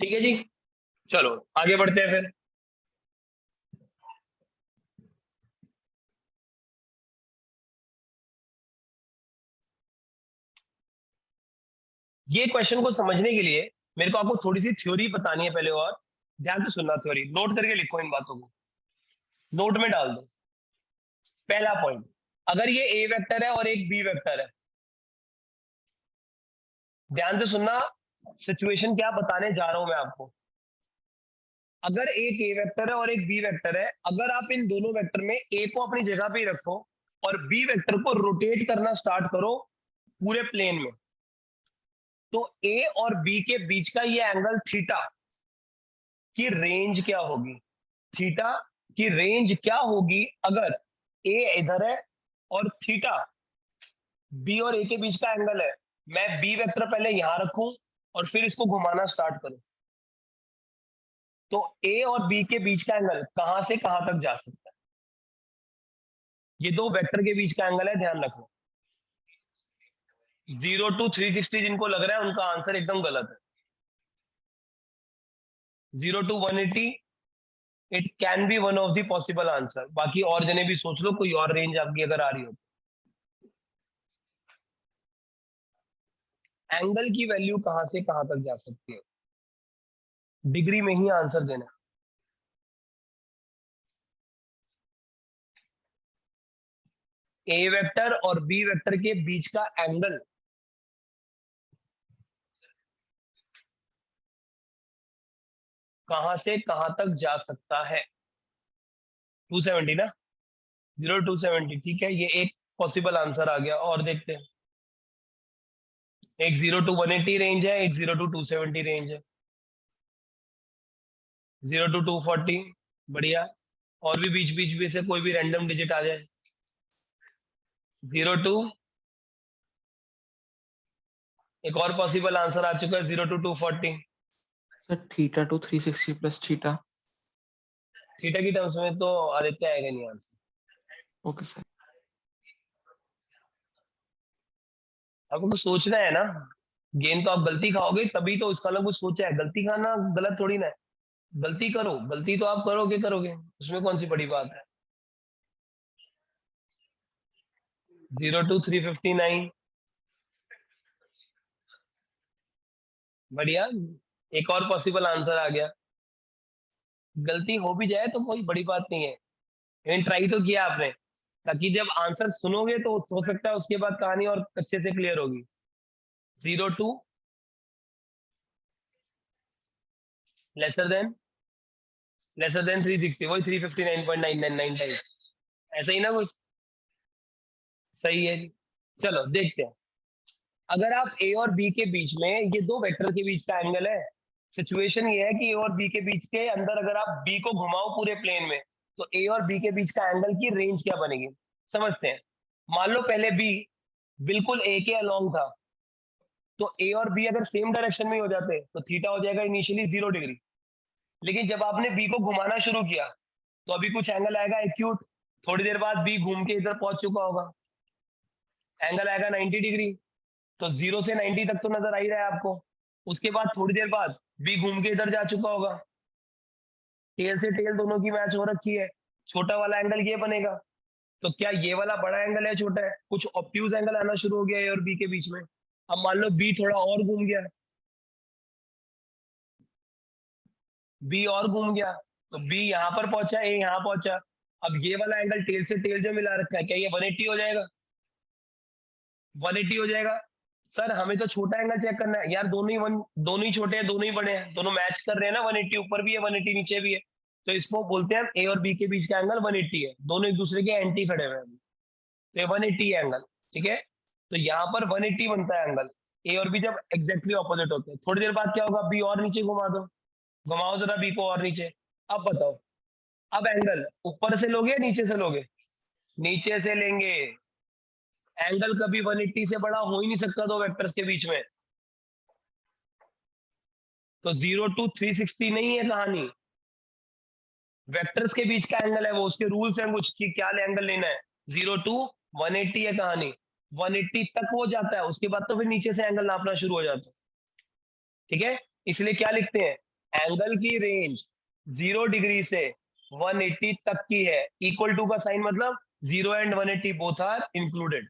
ठीक है जी, चलो आगे बढ़ते हैं फिर। ये क्वेश्चन को समझने के लिए मेरे को आपको थोड़ी सी थ्योरी बतानी है पहले, और ध्यान से सुनना, थ्योरी नोट करके लिखो, इन बातों को नोट में डाल दो। पहला पॉइंट, अगर ये ए वेक्टर है और एक बी वेक्टर है, ध्यान से सुनना, सिचुएशन क्या बताने जा रहा हूं मैं आपको। अगर एक ए वेक्टर है और एक बी वेक्टर है, अगर आप इन दोनों वेक्टर में ए को अपनी जगह पे ही रखो और बी वेक्टर को रोटेट करना स्टार्ट करो पूरे प्लेन में, तो ए और बी के बीच का ये एंगल थीटा की रेंज क्या होगी? थीटा की रेंज क्या होगी अगर ए इधर है और थीटा बी और ए के बीच का एंगल है? मैं बी वेक्टर पहले यहां रखूं और फिर इसको घुमाना स्टार्ट करूं, तो ए और बी के बीच का एंगल कहां से कहां तक जा सकता है? ये दो वेक्टर के बीच का एंगल है, ध्यान रखना। 0 to 360 जिनको लग रहा है उनका आंसर एकदम गलत है। 0 to 180 it can be one of the possible answer, बाकी और जने भी सोच लो कोई और रेंज आपकी अगर आ रही हो। एंगल की वैल्यू कहां से कहां तक जा सकती है, डिग्री में ही आंसर देना। ए वेक्टर और बी वेक्टर के बीच का एंगल कहां से कहां तक जा सकता है? 270 ना, 0 270, ठीक है, ये एक पॉसिबल आंसर आ गया। और देखते हैं, एक 0 to 180 रेंज है, एक 0 to 270 रेंज है, 0 to 240, बढ़िया। और भी बीच बीच में से कोई भी रैंडम डिजिट आ जाए। 0 to, एक और पॉसिबल आंसर आ चुका है, 0 to 240। Sir theta two 360 plus theta. Theta की टर्म्स में तो आदित्य आएगा नहीं आंसर। Okay sir. आपको कुछ सोचना है ना, गेम तो आप गलती खाओगे तभी तो इसका अलग कुछ सोचा है। गलती खाना गलत थोड़ी ना है, गलती करो, गलती तो आप करोगे करोगे, उसमें कौन सी बड़ी बात है। 0 to 359, बढ़िया, एक और पॉसिबल आंसर आ गया। गलती हो भी जाए तो कोई बड़ी बात नहीं है, लेकिन ट्राई तो किया आपने, ताकि जब आंसर सुनोगे तो हो सकता है उसके बाद कहानी और अच्छे से क्लियर होगी। 0 to लेसर देन 360, वही 359.999 टाइप, ऐसा ही ना कुछ, सही है जी। चलो देखते हैं, अगर आप ए और बी के बीच में, ये दो वेक्टर के बीच का एंगल है, सिचुएशन ये है कि ए और बी के बीच के अंदर अगर आप बी को घुमाओ पूरे प्लेन में, तो ए और बी के बीच का एंगल की रेंज क्या बनेगी, समझते हैं। मान लो पहले बी बिल्कुल ए के अलोंग था, तो ए और बी अगर सेम डायरेक्शन में हो जाते तो थीटा हो जाएगा इनिशियली 0 डिग्री, लेकिन जब आपने बी को घुमाना शुरू किया तो अभी कुछ एंगल आएगा एक्यूट, थोड़ी देर बाद बी घूम के इधर पहुंच चुका होगा, एंगल आएगा 90 डिग्री। तो 0 से 90 तक तो नजर आ ही रहा है आपको। उसके बाद थोड़ी देर बाद बी घूम के इधर जा चुका होगा, टेल से टेल दोनों की मैच हो रखी है, छोटा वाला एंगल ये बनेगा। तो क्या ये वाला बड़ा एंगल है छोटा है? कुछ ऑब्ट्यूज एंगल आना शुरू हो गया ए और बी के बीच में। अब मान लो बी थोड़ा और घूम गया, बी और घूम गया, तो बी यहाँ पर पहुंचा, ए यहाँ पहुंचा। अब ये वाला एंगल टेल से टेल जो मिला रखा है, क्या ये 180 हो जाएगा? 180 हो जाएगा। सर हमें तो छोटा एंगल चेक करना है यार, दोनों ही छोटे हैं, दोनों ही बड़े हैं, दोनों मैच कर रहे हैं ना, 180 ऊपर भी है 180 नीचे भी है। तो इसको बोलते हैं ए और बी के बीच का एंगल 180 है, दोनों एक दूसरे के एंटी खड़े हुए हैं। तो ये 180 है एंगल, ठीक है। तो यहाँ पर 180 बनता है एंगल, ए और बी जब एग्जैक्टली ऑपोजिट होते हैं। थोड़ी देर बाद क्या होगा, बी और नीचे घुमा दो, घुमाओ जरा बी को और नीचे। अब बताओ, अब एंगल ऊपर से लोगे या नीचे से लोगे? नीचे से लेंगे। एंगल कभी 180 से बड़ा हो ही नहीं सकता दो वेक्टर्स के बीच में। तो 0 to 360 नहीं है कहानी, वेक्टर्स के बीच का एंगल है वो, उसके रूल्स हैं कुछ कि क्या एंगल लेना है। 0 to 180 है कहानी, 180 तक हो जाता है, उसके बाद तो फिर नीचे से एंगल नापना शुरू हो जाता है, ठीक है। इसलिए क्या लिखते हैं, एंगल की रेंज 0 डिग्री से 180 तक की है। इक्वल टू का साइन मतलब 0 एंड 180 बोथ आर इंक्लूडेड।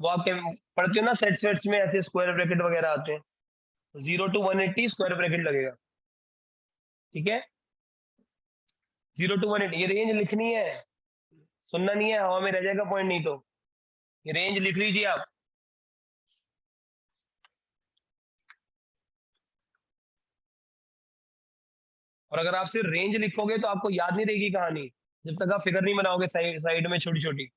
वो आप पढ़ते हो ना सेट्स में, ऐसे स्क्वायर ब्रैकेट वगैरह आते हैं, 0 to 180 स्क्वायर ब्रैकेट लगेगा, ठीक है। 0 to 180 ये रेंज लिखनी है, सुनना नहीं है, हवा में रह जाएगा पॉइंट नहीं तो। ये रेंज लिख लीजिए आप। और अगर आप सिर्फ रेंज लिखोगे तो आपको याद नहीं रहेगी कहानी, जब तक आप फिगर नहीं बनाओगे साइड में छोटी छोटी।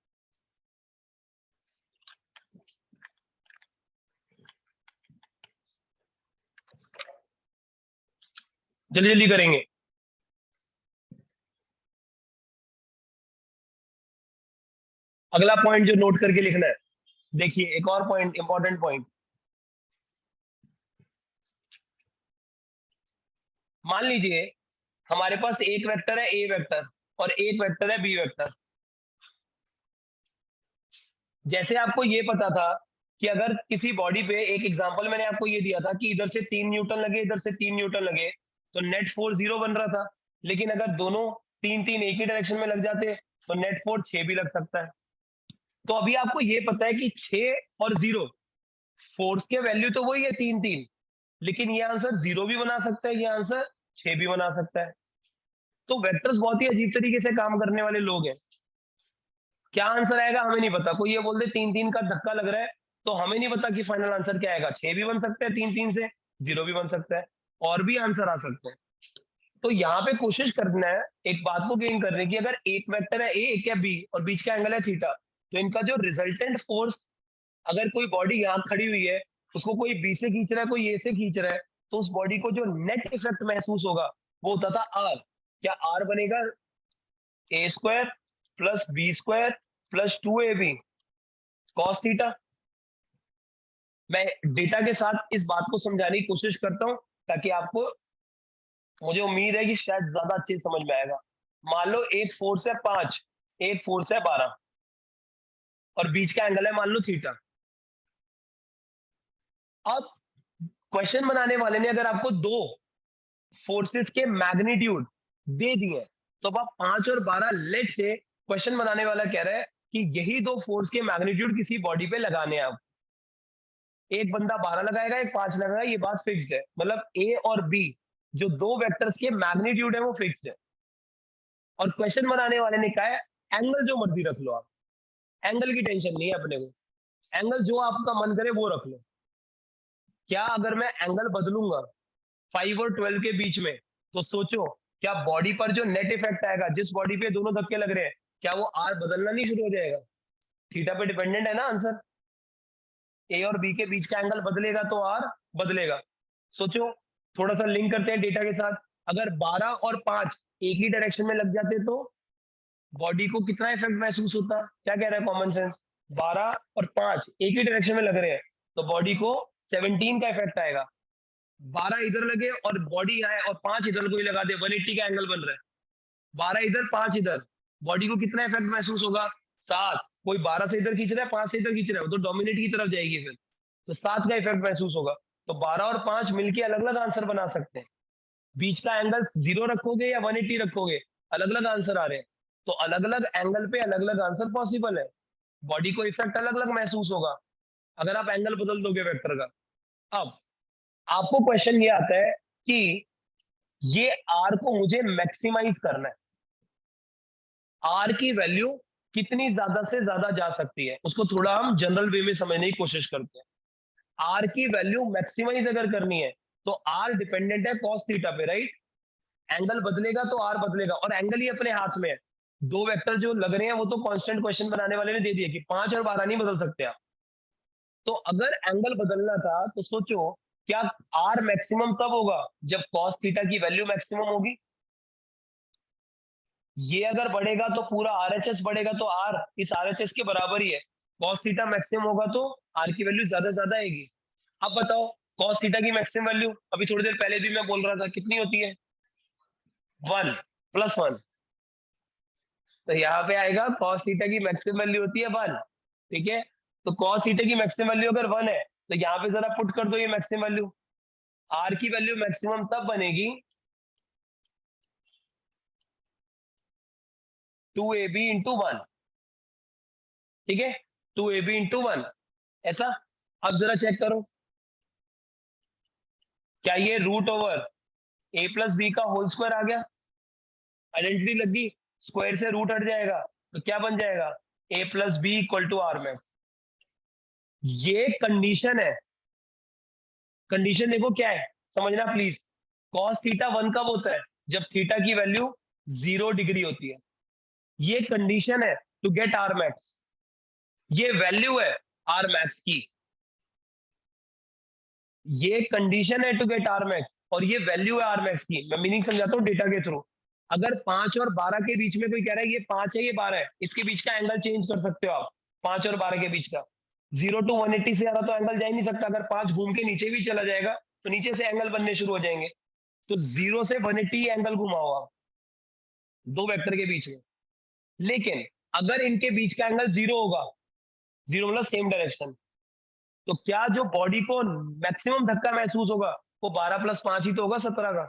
जल्दी जल्दी करेंगे। अगला पॉइंट जो नोट करके लिखना है, देखिए एक और पॉइंट, इंपॉर्टेंट पॉइंट। मान लीजिए हमारे पास एक वेक्टर है ए वेक्टर और एक वेक्टर है बी वेक्टर। जैसे आपको ये पता था कि अगर किसी बॉडी पे, एक एग्जांपल मैंने आपको ये दिया था कि इधर से 3 न्यूटन लगे, इधर से 3 न्यूटन लगे, तो नेट फोर्स 0 बन रहा था। लेकिन अगर दोनों 3 एक ही डायरेक्शन में लग जाते तो नेट फोर्स 6 भी लग सकता है। तो अभी आपको ये पता है कि 6 और 0 फोर्स के वैल्यू तो वही है 3, लेकिन ये आंसर 0 भी बना सकता है, ये आंसर 6 भी बना सकता है। तो वेक्टर्स बहुत ही अजीब तरीके से काम करने वाले लोग हैं। क्या आंसर आएगा हमें नहीं पता, कोई ये बोल दे 3 का धक्का लग रहा है, तो हमें नहीं पता कि फाइनल आंसर क्या आएगा। 6 भी बन सकता है 3 से, 0 भी बन सकता है, और भी आंसर आ सकते हैं। तो यहाँ पे कोशिश करना है एक बात को गेन करने की, अगर एक वेक्टर है ए, एक है बी, और बीच का एंगल है थीटा, तो इनका जो रिजल्टेंट फोर्स, अगर कोई बॉडी यहाँ खड़ी हुई है, उसको कोई बी से खींच रहा है, कोई ए से खींच रहा है, तो उस बॉडी को जो नेट इफेक्ट महसूस होगा वो होता था आर। क्या आर बनेगा A square plus B square plus 2ab cos theta. मैं डेटा के साथ इस बात को समझाने की कोशिश करता हूं ताकि आपको, मुझे उम्मीद है कि शायद ज्यादा अच्छे से समझ में आएगा। मान लो एक फोर्स है 5, एक फोर्स है 12, और बीच का एंगल है मान लो थीटा। अब क्वेश्चन बनाने वाले ने अगर आपको दो फोर्सेस के मैग्नीट्यूड दे दिए, तो अब आप 5 और 12 लेट से क्वेश्चन बनाने वाला कह रहा है कि यही दो फोर्स के मैग्नीट्यूड किसी बॉडी पे लगाने हैं। आप एक बंदा 12 लगाएगा, एक 5 लगाएगा, ये बात फिक्स्ड है। मतलब ए और बी जो दो वेक्टर्स के मैग्नीट्यूड है वो फिक्स्ड है। और क्वेश्चन बनाने वाले ने कहा है एंगल जो मर्जी रख लो आप, एंगल की टेंशन नहीं है अपने को, एंगल जो आपका मन करे वो रख लो। क्या अगर मैं एंगल बदलूंगा 5 और 12 के बीच में, तो सोचो क्या बॉडी पर जो नेट इफेक्ट आएगा, जिस बॉडी पे दोनों धक्के लग रहे हैं, क्या वो आर बदलना नहीं शुरू हो जाएगा? थीटा पे डिपेंडेंट है ना आंसर। ए और बी के बीच का एंगल बदलेगा तो आर बदलेगा। सोचो, थोड़ा सा लिंक करते हैं डेटा के साथ। अगर 12 और 5 एक ही डायरेक्शन में लग जाते तो बॉडी को कितना इफेक्ट महसूस होता? क्या कह रहा है कॉमन सेंस? 12 और 5 एक ही डायरेक्शन में लग रहे हैं तो बॉडी को 17 का इफेक्ट आएगा। 12 इधर लगे और बॉडी यहाँ है और 5 इधर कोई लगा दे, 180 का एंगल बन रहा है। 12 इधर 5 इधर, बॉडी को कितना इफेक्ट महसूस होगा? 7। कोई 12 से इधर खींच रहा है, 5 से इधर खींच रहा है, वो तो डोमिनेट की तरफ जाएगी फिर, तो 7 का इफेक्ट महसूस होगा। तो 12 और 5 मिलके अलग अलग आंसर बना सकते हैं। बीच का एंगल 0 रखोगे या 180 रखोगे, अलग अलग आंसर आ रहे हैं। तो अलग अलग एंगल पे अलग अलग आंसर पॉसिबल है, बॉडी को इफेक्ट अलग अलग महसूस होगा अगर आप एंगल बदल दोगे वेक्टर का। अब आपको क्वेश्चन ये आता है कि ये आर को मुझे मैक्सिमाइज करना है, आर की वैल्यू कितनी ज्यादा से ज्यादा जा सकती है, उसको थोड़ा हम जनरल वे में समझने की कोशिश करते हैं। आर की वैल्यू मैक्सिमाइज अगर करनी है तो आर डिपेंडेंट है कॉस थीटा पे, राइट। एंगल बदलेगा तो आर बदलेगा, और एंगल ही अपने हाथ में है। दो वेक्टर जो लग रहे हैं वो तो कांस्टेंट क्वेश्चन बनाने वाले ने दे दिया कि 5 और 12 नहीं बदल सकते आप। तो अगर एंगल बदलना था तो सोचो क्या आर मैक्सिमम कब होगा, जब कॉस थीटा की वैल्यू मैक्सिमम होगी। ये अगर बढ़ेगा तो पूरा आरएचएस बढ़ेगा, तो आर इस आरएचएस के बराबर ही है। कॉस थीटा मैक्सिमम होगा तो आर की वैल्यू ज्यादा ज्यादा आएगी। अब बताओ कॉस थीटा की मैक्सिमम वैल्यू अभी थोड़ी देर पहले भी मैं बोल रहा था कितनी होती है, 1 + 1। तो यहाँ पे आएगा cos थीटा की मैक्सिमम वैल्यू होती है 1, ठीक है। तो cos थीटा की मैक्सिमम वैल्यू अगर 1 है तो यहाँ पे जरा पुट कर दो ये मैक्सिमम वैल्यू। आर की वैल्यू मैक्सिमम तब बनेगी 2ab × 1, ठीक है, 2ab × 1 ऐसा। अब जरा चेक करो क्या ये √a + b का होल स्क्वायर आ गया, आइडेंटिटी लग गई, स्क्वायर से रूट हट जाएगा तो क्या बन जाएगा, a + b = r max। ये कंडीशन है, कंडीशन देखो क्या है समझना प्लीज। cos थीटा 1 कब होता है, जब थीटा की वैल्यू 0 डिग्री होती है। ये कंडीशन है टू गेट आर मैक्स, ये वैल्यू है आर मैक्स की, ये कंडीशन है टू गेट आर मैक्स और ये वैल्यू है आर मैक्स की। मैं मीनिंग समझाता हूँ डेटा के थ्रू। अगर 5 और 12 के बीच में कोई कह रहा है ये 5 है ये 12 है, इसके बीच का एंगल चेंज कर सकते हो आप। 5 और 12 के बीच का 0 to 180 से ज्यादा तो एंगल जा ही नहीं सकता। अगर 5 घूम के नीचे भी चला जाएगा तो नीचे से एंगल बनने शुरू हो जाएंगे। तो 0 से 180 एंगल घुमाओ आप दो वेक्टर के बीच में। लेकिन अगर इनके बीच का एंगल 0 होगा, 0 मतलब सेम डायरेक्शन, तो क्या जो बॉडी को मैक्सिमम धक्का महसूस होगा वो 12 + 5 ही तो होगा 17 का।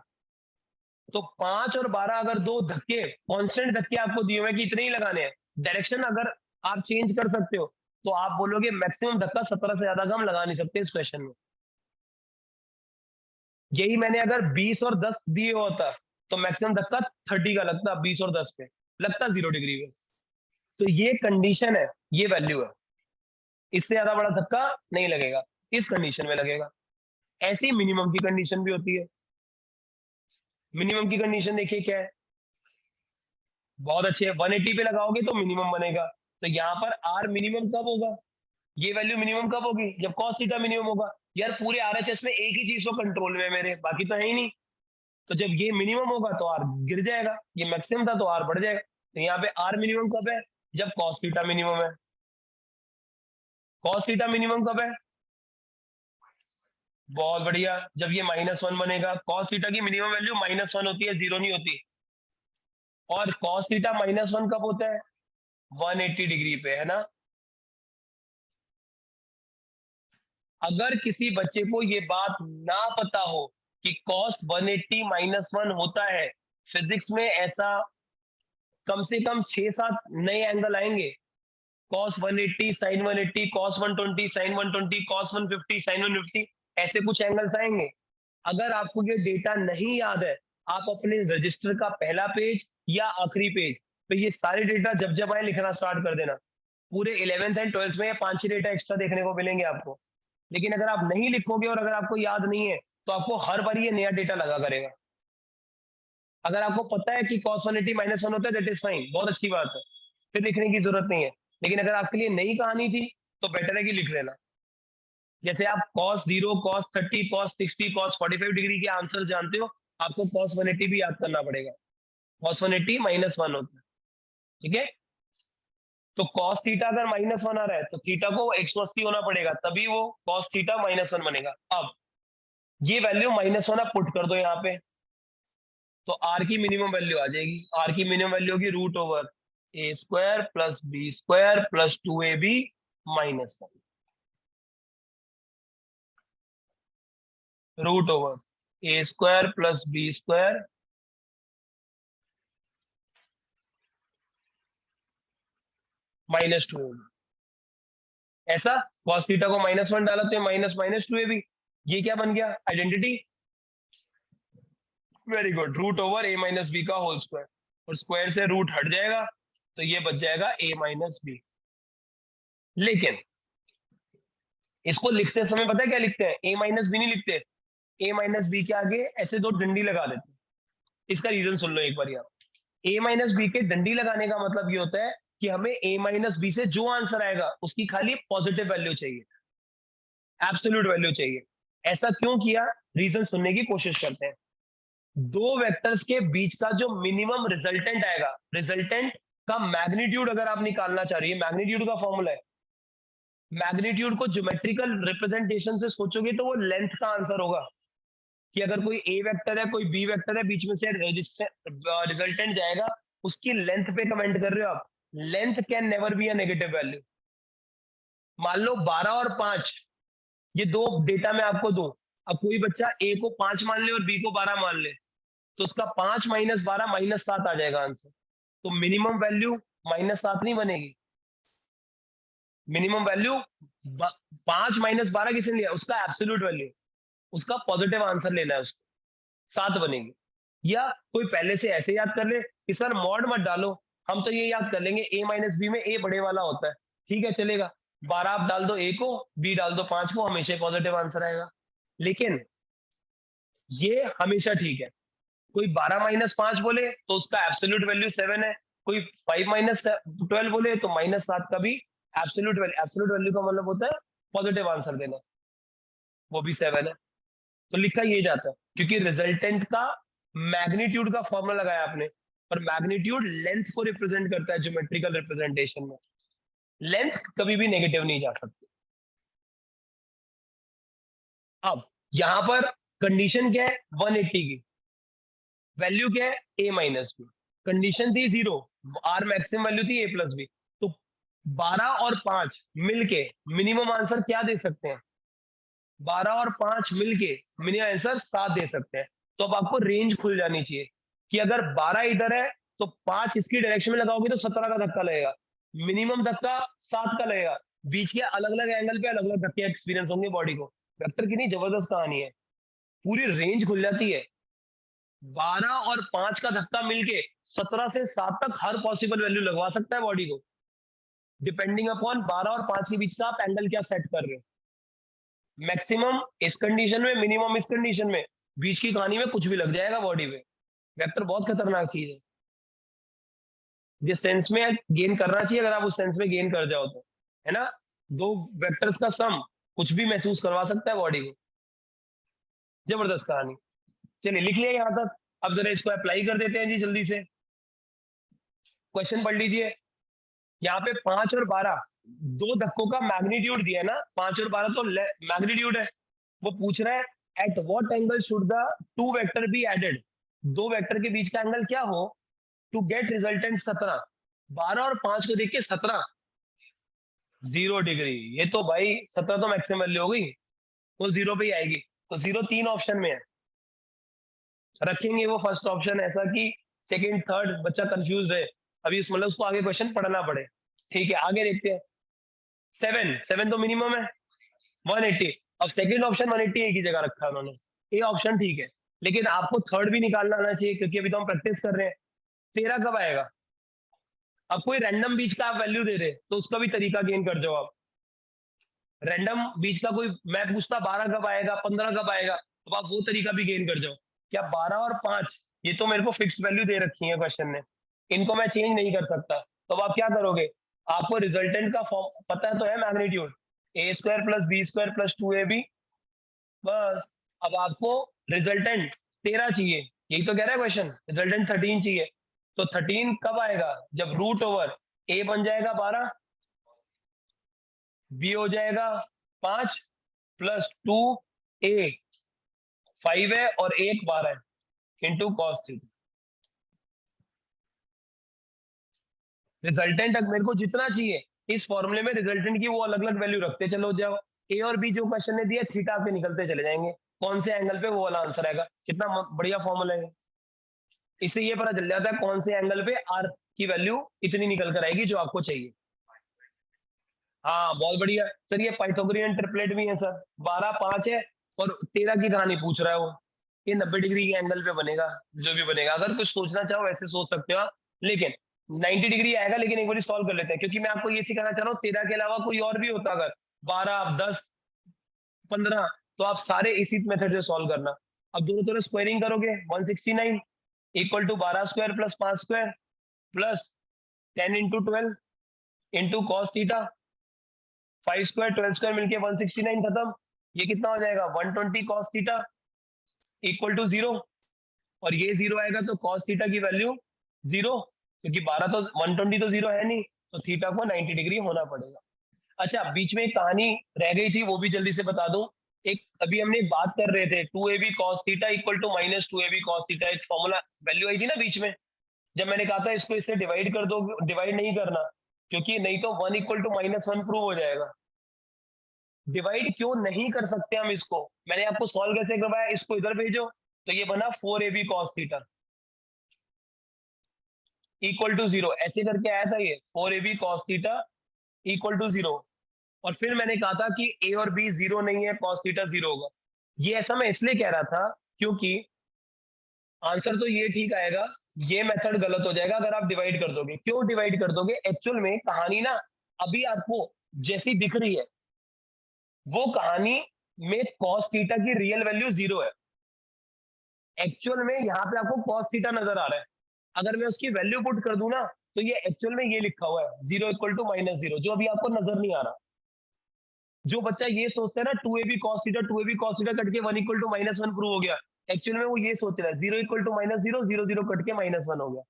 तो 5 और 12 अगर दो धक्के कांस्टेंट धक्के आपको दिए हुए कि इतने ही लगाने हैं, डायरेक्शन अगर आप चेंज कर सकते हो तो आप बोलोगे मैक्सिमम धक्का 17 से ज्यादा का हम लगा नहीं सकते इस क्वेश्चन में। यही मैंने अगर 20 और 10 दिए होता तो मैक्सिमम धक्का 30 का लगता, 20 और 10 पे लगता 0 डिग्री पे। तो ये कंडीशन है, ये वैल्यू है, इससे ज्यादा बड़ा धक्का नहीं लगेगा, इस कंडीशन में लगेगा। ऐसी मिनिमम की कंडीशन भी होती है। मिनिमम की कंडीशन देखिए क्या है, बहुत अच्छे है। 180 पे लगाओगे तो मिनिमम बनेगा। तो यहाँ पर आर मिनिमम कब होगा, ये वैल्यू मिनिमम कब होगी, जब cos थीटा मिनिमम होगा। यार पूरे आरएचएस में एक ही चीज तो कंट्रोल में है मेरे, बाकी तो है ही नहीं। तो जब ये मिनिमम होगा तो आर गिर जाएगा, ये मैक्सिमम था तो आर बढ़ जाएगा। तो यहाँ पे आर मिनिमम कब है, जब cos थीटा मिनिमम है। cos थीटा मिनिमम कब है, बहुत बढ़िया, जब ये -1 बनेगा। cos थीटा की मिनिमम वैल्यू -1 होती है, 0 नहीं होती। और cos थीटा -1 कब होता है, 180 डिग्री पे, है ना। अगर किसी बच्चे को ये बात ना पता हो कि cos 180 -1 होता है, फिजिक्स में ऐसा कम से कम 6-7 नए एंगल आएंगे। cos 180 sin 180 cos 120 sin 120 cos 150 sin 150 ऐसे कुछ एंगल्स आएंगे। अगर आपको ये डेटा नहीं याद है, आप अपने रजिस्टर का पहला पेज या आखिरी पेज पे ये सारे डेटा जब जब आए लिखना स्टार्ट कर देना। पूरे 11th एंड 12th में ये 5-6 डेटा एक्स्ट्रा देखने को मिलेंगे आपको। लेकिन अगर आप नहीं लिखोगे और अगर आपको याद नहीं है तो आपको हर बार ये नया डेटा लगा करेगा। अगर आपको पता है कि cos 180 -1 होता है, दैट इज फाइन, बहुत अच्छी बात है, फिर लिखने की जरूरत नहीं है। लेकिन अगर आपके लिए नई कहानी थी तो बेटर है कि लिख लेना। जैसे आप cos 0 cos 30 cos 60 cos 45 degree के आंसर जानते हो, आपको cos 180 भी याद करना पड़ेगा। cos 180 -1 होता है, ठीक है। तो cos थीटा अगर -1 आ रहा है तो थीटा को 180 होना पड़ेगा, तभी वो cos थीटा -1 बनेगा। अब ये वैल्यू -1 आप पुट कर दो यहाँ पे, तो आर की मिनिमम वैल्यू आ जाएगी। आर की मिनिमम वैल्यू होगी √, A square plus B square plus 2ab minus 1 root over A square plus B square minus 2ab। ऐसा cos थीटा को -1 डाला तो माइनस माइनस 2ab, ये क्या बन गया identity. Very good, root over a minus b का होल स्क्वायर, और स्क्वायर से रूट हट जाएगा तो ये बच जाएगा a माइनस बी। लेकिन इसको लिखते समय पता है क्या लिखते हैं, a माइनस बी नहीं लिखते, a माइनस बी के आगे ऐसे दो डंडी लगा देते हैं। इसका रीजन सुन लो एक बार यार। a माइनस बी के डंडी लगाने का मतलब ये होता है कि हमें a माइनस बी से जो आंसर आएगा उसकी खाली पॉजिटिव वैल्यू चाहिए, एब्सोल्यूट वैल्यू चाहिए। ऐसा क्यों किया, रीजन सुनने की कोशिश करते हैं। दो वेक्टर्स के बीच का जो मिनिमम रिजल्टेंट आएगा, रिजल्टेंट का मैग्नीट्यूड अगर आप निकालना चाह रही है, मैग्नीट्यूड का फॉर्मूला है, मैग्नीट्यूड को ज्योमेट्रिकल रिप्रेजेंटेशन से सोचोगे तो वो लेंथ का आंसर होगा, कि अगर कोई ए वेक्टर है कोई बी वेक्टर है, बीच में से रिजल्टेंट जाएगा, उसकी लेंथ पे कमेंट कर रहे हो आप। Length can never be a negative value. मान लो 12 और 5, ये दो डेटा मैं आपको दूं, अब कोई बच्चा ए को 5 मान ले और बी को 12 मान ले, तो उसका 5 माइनस 12 माइनस 7 आ जाएगा आंसर। तो मिनिमम वैल्यू -7 नहीं बनेगी, मिनिमम वैल्यू 5 माइनस 12 किसने लिया, उसका एब्सोल्यूट वैल्यू, उसका पॉजिटिव आंसर लेना है उसको, 7 बनेगी। या कोई पहले से ऐसे याद कर ले कि सर मॉड मत डालो, हम तो ये याद कर लेंगे a माइनस बी में a बड़े वाला होता है, ठीक है चलेगा, 12 आप डाल दो a को, b डाल दो 5 को, हमेशा पॉजिटिव आंसर आएगा। लेकिन ये हमेशा ठीक है, कोई 12 माइनस 5 बोले तो उसका एब्सोल्यूट वैल्यू 7 है, कोई 5 माइनस 12 बोले तो -7 का भी एब्सोल्यूट वैल्यू, एब्सोल्यूट वैल्यू का मतलब होता है पॉजिटिव आंसर देना, वो भी 7 है। तो लिखा ये जाता है, क्योंकि रिजल्टेंट का मैग्नीट्यूड का फॉर्मूला लगाया आपने, और मैग्नीट्यूड लेंथ को रिप्रेजेंट करता है ज्योमेट्रिकल रिप्रेजेंटेशन में, लेंथ कभी भी नेगेटिव नहीं जा सकती। अब यहां पर कंडीशन क्या है, 180 की वैल्यू क्या है, a माइनस बी, कंडीशन थी 0, आर मैक्सिमम वैल्यू थी a प्लस बी, तो 12 और 5 मिलके मिनिमम आंसर क्या दे सकते हैं, 12 और 5 मिलके मिनिमम आंसर 7 दे सकते हैं। तो अब आपको रेंज खुल जानी चाहिए कि अगर 12 इधर है तो 5 इसकी डायरेक्शन में लगाओगे तो 17 का धक्का लगेगा, मिनिमम धक्का 7 का लगेगा, बीच के अलग अलग एंगल पे अलग अलग धक्के एक्सपीरियंस होंगे बॉडी को। वेक्टर कितनी जबरदस्त कहानी है, पूरी रेंज खुल जाती है। 12 और 5 का धक्का मिलके 17 से 7 तक हर पॉसिबल वैल्यू लगवा सकता है बॉडी को, डिपेंडिंग अपॉन 12 और 5 के बीच का आप एंगल क्या सेट कर रहे हो, मैक्सिमम इस कंडीशन में, मिनिमम इस कंडीशन में, बीच की कहानी में कुछ भी लग जाएगा बॉडी पे। वेक्टर बहुत खतरनाक चीज है, जिस सेंस में गेन करना चाहिए अगर आप उस सेंस में गेन कर जाओ तो, है ना। दो वेक्टर्स का सम कुछ भी महसूस करवा सकता है बॉडी को, जबरदस्त कहानी। चलिए लिख लिया यहां तक, अब जरा इसको अप्लाई कर देते हैं जी जल्दी से। क्वेश्चन पढ़ लीजिए, यहाँ पे 5 और 12 दो धक्कों का मैग्नीट्यूड दिया है ना, 5 और 12 तो मैग्नीट्यूड है। वो पूछ रहा है at what angle should the two vector be added, दो वेक्टर के बीच का एंगल क्या हो टू गेट रिजल्टेंट 17। 12 और 5 को देख के 17 0 डिग्री, ये तो भाई 17 तो मैक्सिमम वैल्यू हो गई, वो 0 पे ही आएगी। तो 0 3 ऑप्शन में है, रखेंगे वो फर्स्ट ऑप्शन ऐसा कि सेकंड थर्ड बच्चा कंफ्यूज है, अभी इस मतलब उसको आगे क्वेश्चन पढ़ना पड़े। ठीक है आगे देखते हैं। 7 तो मिनिमम है 180, अब सेकंड ऑप्शन 180 एक ही जगह रखा है उन्होंने, ये ऑप्शन ठीक है, लेकिन आपको थर्ड भी निकालना आना चाहिए क्योंकि अभी तो हम प्रैक्टिस कर रहे हैं। 13 कब आएगा, अब कोई रैंडम बीच का आप वैल्यू दे रहे तो उसका भी तरीका गेन कर जाओ आप। रैंडम बीच का कोई मैं पूछता 12 कब आएगा 15 कब आएगा, तो आप वो तरीका भी गेन कर जाओ। क्या 12 और 5 ये तो मेरे को फिक्स्ड वैल्यू दे रखी है क्वेश्चन ने, इनको मैं चेंज नहीं कर सकता, तो अब आप क्या करोगे, आपको रिजल्टेंट का फॉर्म पता तो है, magnitude a square plus B square plus 2ab, बस। अब आपको रिजल्टेंट 13 चाहिए, यही तो कह रहा है क्वेश्चन, रिजल्टेंट 13 चाहिए। तो 13 कब आएगा, जब रूट ओवर ए बन जाएगा 12, बी हो जाएगा 5 प्लस 2a 5 है और 1 12 है इंटू कॉस थीटा। रिजल्टेंट मेरे को जितना चाहिए इस फॉर्मूले में रिजल्टेंट की वो अलग अलग वैल्यू रखते चलो जाओ, ए और बी जो क्वेश्चन ने दिया थीटा पे निकलते चले जाएंगे, कौन से एंगल पे वो वाला आंसर आएगा। कितना बढ़िया फॉर्मूला है। इससे ये पता चल जाता है कौन से एंगल पे आर की वैल्यू इतनी निकल कर आएगी जो आपको चाहिए। हाँ बहुत बढ़िया सर, ये पाइथागोरियन ट्रिपलेट भी है सर, 12 5 है और 13 की कहानी पूछ रहा है वो। ये 90 डिग्री के एंगल पे बनेगा, जो भी बनेगा। अगर कुछ सोचना चाहो वैसे सोच सकते हो आप, लेकिन 90 डिग्री आएगा। लेकिन एक बार सॉल्व कर लेते हैं, क्योंकि मैं आपको ये सिखाना चाह रहा हूँ 13 के अलावा कोई और भी होता, अगर 12 10 15 तो आप सारे इसी मेथड से सॉल्व करना। अब दोनों तरफ स्क्वायरिंग करोगे 169 equal to 12 square plus 5 square plus 10 into 12 into cos theta, 5 square 12 square मिलके 169 खत्म। ये कितना हो जाएगा 120 कॉस थीटा इक्वल टू 0, और ये 0 आएगा तो कॉस थीटा की वैल्यू 0, क्योंकि 12 तो 120 तो 0 है नहीं, तो थीटा को 90 डिग्री होना पड़ेगा। अच्छा बीच में एक कहानी रह गई थी, वो भी जल्दी से बता दूं। एक अभी हमने बात कर रहे थे 2ab cos theta equal to minus 2ab cos theta, एक फॉर्मूला वैल्यू आई थी ना बीच में, जब मैंने कहा था इसको इससे डिवाइड कर दो, डिवाइड नहीं करना क्योंकि नहीं तो 1 इक्वल टू माइनस 1 प्रूव हो जाएगा। डिवाइड क्यों नहीं कर सकते हम इसको, मैंने आपको सॉल्व कैसे करवाया, इसको इधर भेजो तो ये बना 4ab cos theta equal to 0, ऐसे करके आया था ये 4ab cos theta equal to 0। और फिर मैंने कहा था कि ए और बी 0 नहीं है, cos थीटा 0 होगा। ये ऐसा मैं इसलिए कह रहा था क्योंकि आंसर तो ये ठीक आएगा, ये मेथड गलत हो जाएगा अगर आप डिवाइड कर दोगे। क्यों डिवाइड कर दोगे, एक्चुअल में कहानी ना अभी आपको जैसी दिख रही है वो कहानी में cos थीटा की रियल वैल्यू 0 है। एक्चुअल में यहाँ पे आपको cos थीटा नजर आ रहा है, अगर मैं उसकी वैल्यू पुट कर दूं ना तो ये एक्चुअल में ये लिखा हुआ है 0 इक्वल टू माइनस 0, जो अभी आपको नजर नहीं आ रहा। जो बच्चा ये सोचता है ना 2ab cos theta 2ab cos theta cut के 1 इक्वल टू माइनस 1 प्रूव हो गया, एक्चुअल में वो ये सोच रहा है 0 इक्वल टू माइनस 0 0 0 कट के माइनस 1 हो गया।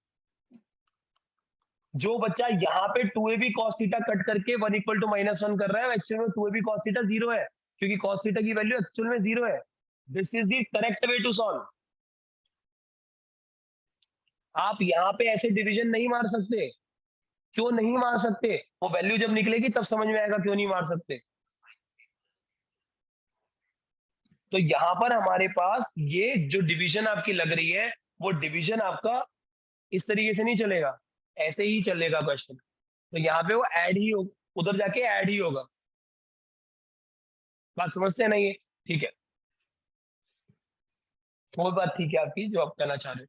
जो बच्चा यहाँ पे 2ab cos थीटा कट करके 1 इक्वल टू माइनस 1 कर रहा है, एक्चुअल में 2ab cos थीटा 0 है, क्योंकि cos थीटा की वैल्यू एक्चुअल में 0 है। This is the correct way to solve. आप यहाँ पे ऐसे डिवीजन नहीं मार सकते। क्यों नहीं मार सकते, वो वैल्यू जब निकलेगी तब समझ में आएगा क्यों नहीं मार सकते। तो यहां पर हमारे पास ये जो डिवीजन आपकी लग रही है वो डिवीजन आपका इस तरीके से नहीं चलेगा, ऐसे ही चलेगा क्वेश्चन। तो यहाँ पे वो ऐड ही हो, उधर जाके ऐड ही होगा। बात समझते हैं ना ये, ठीक है, वो बात ठीक है आपकी जो आप कहना चाह रहे हो।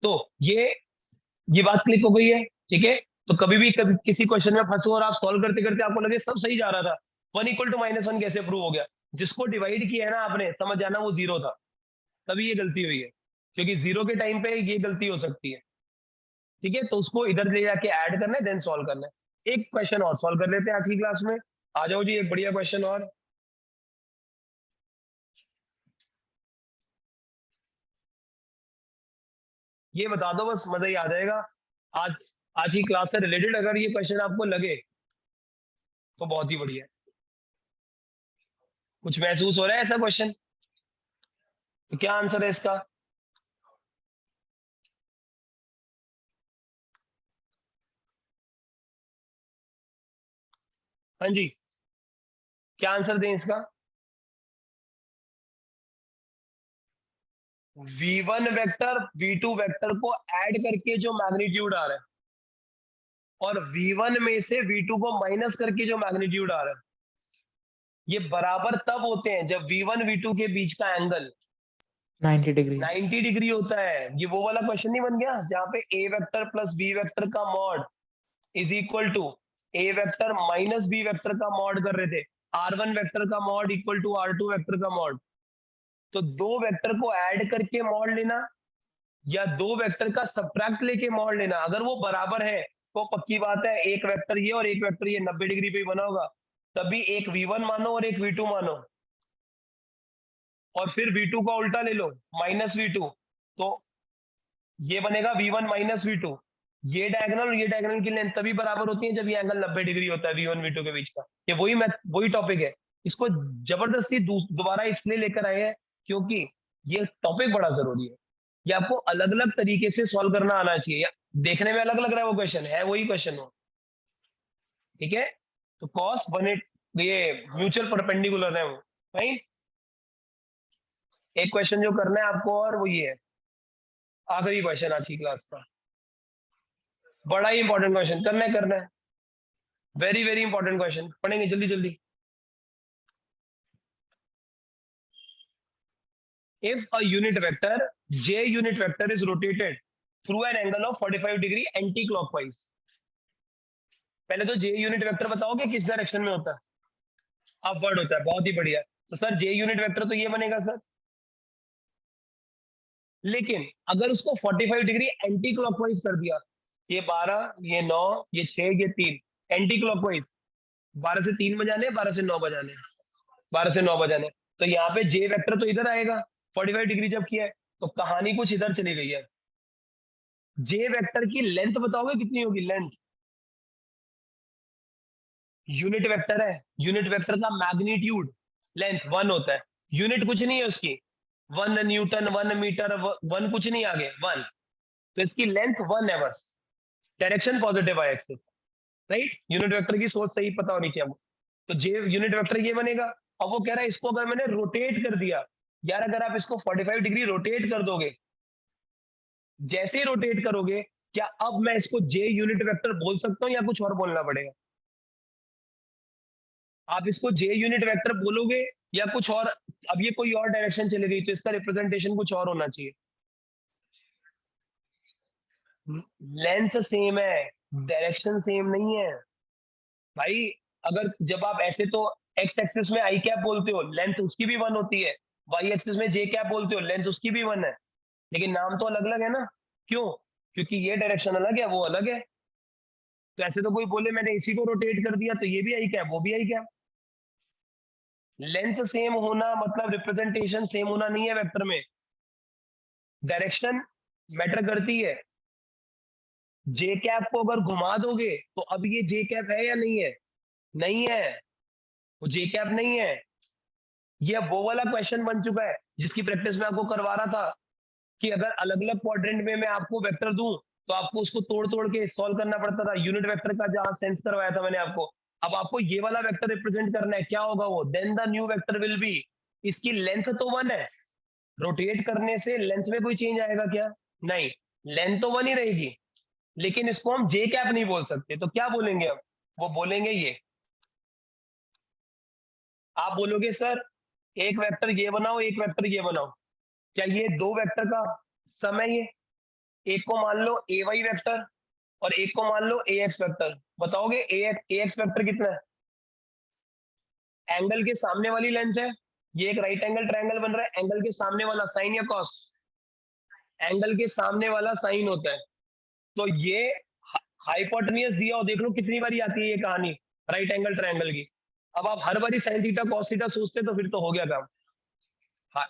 तो ये बात क्लिक हो गई है, ठीक है। तो कभी किसी क्वेश्चन में फंसो और आप सॉल्व करते करते आपको लगे सब सही जा रहा था, 1 इक्वल टू माइनस 1 कैसे प्रूव हो गया, जिसको डिवाइड किया है ना आपने, समझ जाना वो 0 था, तभी ये गलती हुई है। क्योंकि 0 के टाइम पे ये गलती हो सकती है, ठीक है। तो उसको इधर ले जाके ऐड करना है, देन सॉल्व करना है। एक क्वेश्चन और सॉल्व कर लेते हैं आज की क्लास में। आ जाओ जी, एक बढ़िया क्वेश्चन और। ये बता दो बस, मजा ही आ जाएगा। आज आज की क्लास से रिलेटेड अगर ये क्वेश्चन आपको लगे तो बहुत ही बढ़िया है। कुछ महसूस हो रहा है ऐसा क्वेश्चन, तो क्या आंसर है इसका? हाँ जी, क्या आंसर दें इसका? v1 वेक्टर v2 वेक्टर को ऐड करके जो मैग्नीट्यूड आ रहा है, और v1 में से v2 को माइनस करके जो मैग्नीट्यूड आ रहा है, ये बराबर तब होते हैं जब v1 v2 के बीच का एंगल 90 डिग्री। 90 डिग्री होता है। ये वो वाला क्वेश्चन नहीं बन गया जहां पे a vector plus b vector का mod is equal to a vector minus b vector का मॉड कर रहे थे, r1 वेक्टर का mod equal to r2 vector का मॉड। तो दो वेक्टर को ऐड करके मॉड लेना या दो वेक्टर का सब्ट्रैक्ट लेके मॉड लेना, अगर वो बराबर है तो पक्की बात है एक वेक्टर ये और एक वेक्टर ये 90 डिग्री पे ही बना होगा, तभी एक v1 मानो और एक v2 मानो, और फिर v2 का उल्टा ले लो माइनस v2, तो ये बनेगा v1 माइनस v2। ये डायगोनल और ये डायगोनल की लेंथ तभी बराबर होती है जब ये एंगल 90 डिग्री होता है v1 v2 के बीच का। ये वही टॉपिक है। इसको जबरदस्ती दोबारा इसलिए लेकर आए हैं क्योंकि ये टॉपिक बड़ा जरूरी है। ये आपको अलग अलग तरीके से सॉल्व करना आना चाहिए। देखने में अलग लग रहा है वो क्वेश्चन, है वही क्वेश्चन हो, ठीक है, तो कॉस 180 ये म्यूचुअल परपेंडिकुलर है वो, राइट। एक क्वेश्चन जो करना है आपको और वो ये है, आखिरी क्वेश्चन आज की क्लास का, बड़ा ही इंपॉर्टेंट क्वेश्चन करना है, वेरी वेरी इंपॉर्टेंट क्वेश्चन, पढ़ेंगे जल्दी जल्दी। If a unit vector j unit vector is rotated through an angle of 45 degree anti-clockwise, पहले तो j यूनिट वेक्टर बताओगे किस डायरेक्शन में होता है, अपवर्ड होता है, बहुत ही बढ़िया। तो सर j यूनिट वेक्टर तो ये बनेगा सर, लेकिन अगर उसको 45 डिग्री एंटी क्लॉकवाइज कर दिया, ये 12 ये 9 ये 6 ये 3, एंटी क्लॉकवाइज 12 से 3 बजाने, 12 से 9 बजाने, 12 से 9 बजाने, तो यहाँ पे j वेक्टर तो इधर आएगा, 45 डिग्री जब किया है तो कहानी कुछ इधर चली गई है। j वेक्टर की लेंथ बताओगे कितनी होगी, लेंथ, यूनिट वेक्टर है, यूनिट वेक्टर का मैग्नीट्यूड लेंथ 1 होता है, यूनिट कुछ नहीं है उसकी, 1 न्यूटन 1 मीटर 1 कुछ नहीं आगे 1, तो इसकी लेंथ 1 है बस, डायरेक्शन पॉजिटिव आई एक्सिस, राइट। यूनिट वेक्टर की सोच सही पता होनी चाहिए। तो जे यूनिट वेक्टर ये बनेगा। अब वो कह रहा है इसको अगर मैंने रोटेट कर दिया, यार अगर आप इसको 45 डिग्री रोटेट कर दोगे, जैसे ही रोटेट करोगे, क्या अब मैं इसको जे यूनिट वेक्टर बोल सकता हूं या कुछ और बोलना पड़ेगा? आप इसको जे यूनिट वेक्टर बोलोगे या कुछ और? अब ये कोई और डायरेक्शन चली गई तो इसका रिप्रेजेंटेशन कुछ और होना चाहिए। लेंथ सेम है, डायरेक्शन सेम नहीं है भाई। अगर जब आप ऐसे तो एक्स एक्सिस में आई कैप बोलते हो, लेंथ उसकी भी 1 होती है, वाई एक्सिस में जे कैप बोलते हो, लेंथ उसकी भी 1 है, लेकिन नाम तो अलग अलग है ना। क्यों? क्योंकि ये डायरेक्शन अलग है, वो अलग है। तो ऐसे तो कोई बोले मैंने इसी को रोटेट कर दिया तो ये भी आई कैप वो भी आई कैप। लेंथ सेम होना मतलब रिप्रेजेंटेशन सेम होना नहीं है वेक्टर में, डायरेक्शन मैटर करती है। जे कैप को अगर घुमा दोगे तो अब ये जे कैप है या नहीं है? नहीं है, वो जे कैप नहीं है। ये वो वाला क्वेश्चन बन चुका है जिसकी प्रैक्टिस में आपको करवा रहा था कि अगर अलग अलग क्वाड्रेंट में मैं आपको वेक्टर दूं तो आपको उसको तोड़ तोड़ के सॉल्व करना पड़ता था, यूनिट वेक्टर का जहां सेंस करवाया था मैंने आपको। अब आपको ये वाला वेक्टर रिप्रेजेंट करना है, क्या होगा वो? Then the new vector will be, इसकी लेंथ तो 1 है, रोटेट करने से लेंथ में कोई चेंज आएगा क्या? नहीं, लेंथ तो 1 ही रहेगी, लेकिन इसको हम जे कैप नहीं बोल सकते, तो क्या बोलेंगे हम? वो बोलेंगे ये, आप बोलोगे सर एक वेक्टर ये बनाओ एक वेक्टर ये बनाओ, क्या ये दो वेक्टर का सम है? ये एक को मान लो ए वाई वेक्टर और एक को मान लो ए एक्स वेक्टर, बताओगे ए एक्स वेक्टर कितना है? एंगल के सामने वाली लेंथ है, ये एक राइट एंगल ट्रायंगल बन रहा है, एंगल के सामने वाला साइन या कॉस, एंगल के सामने वाला साइन होता है, तो ये हाइपोटेन्यूस दिया हो, देख लो कितनी बारी आती है ये कहानी राइट एंगल ट्रायंगल की। अब आप हर बारी साइन थीटा कॉस थीटा सोचते तो फिर तो हो गया काम। हाँ,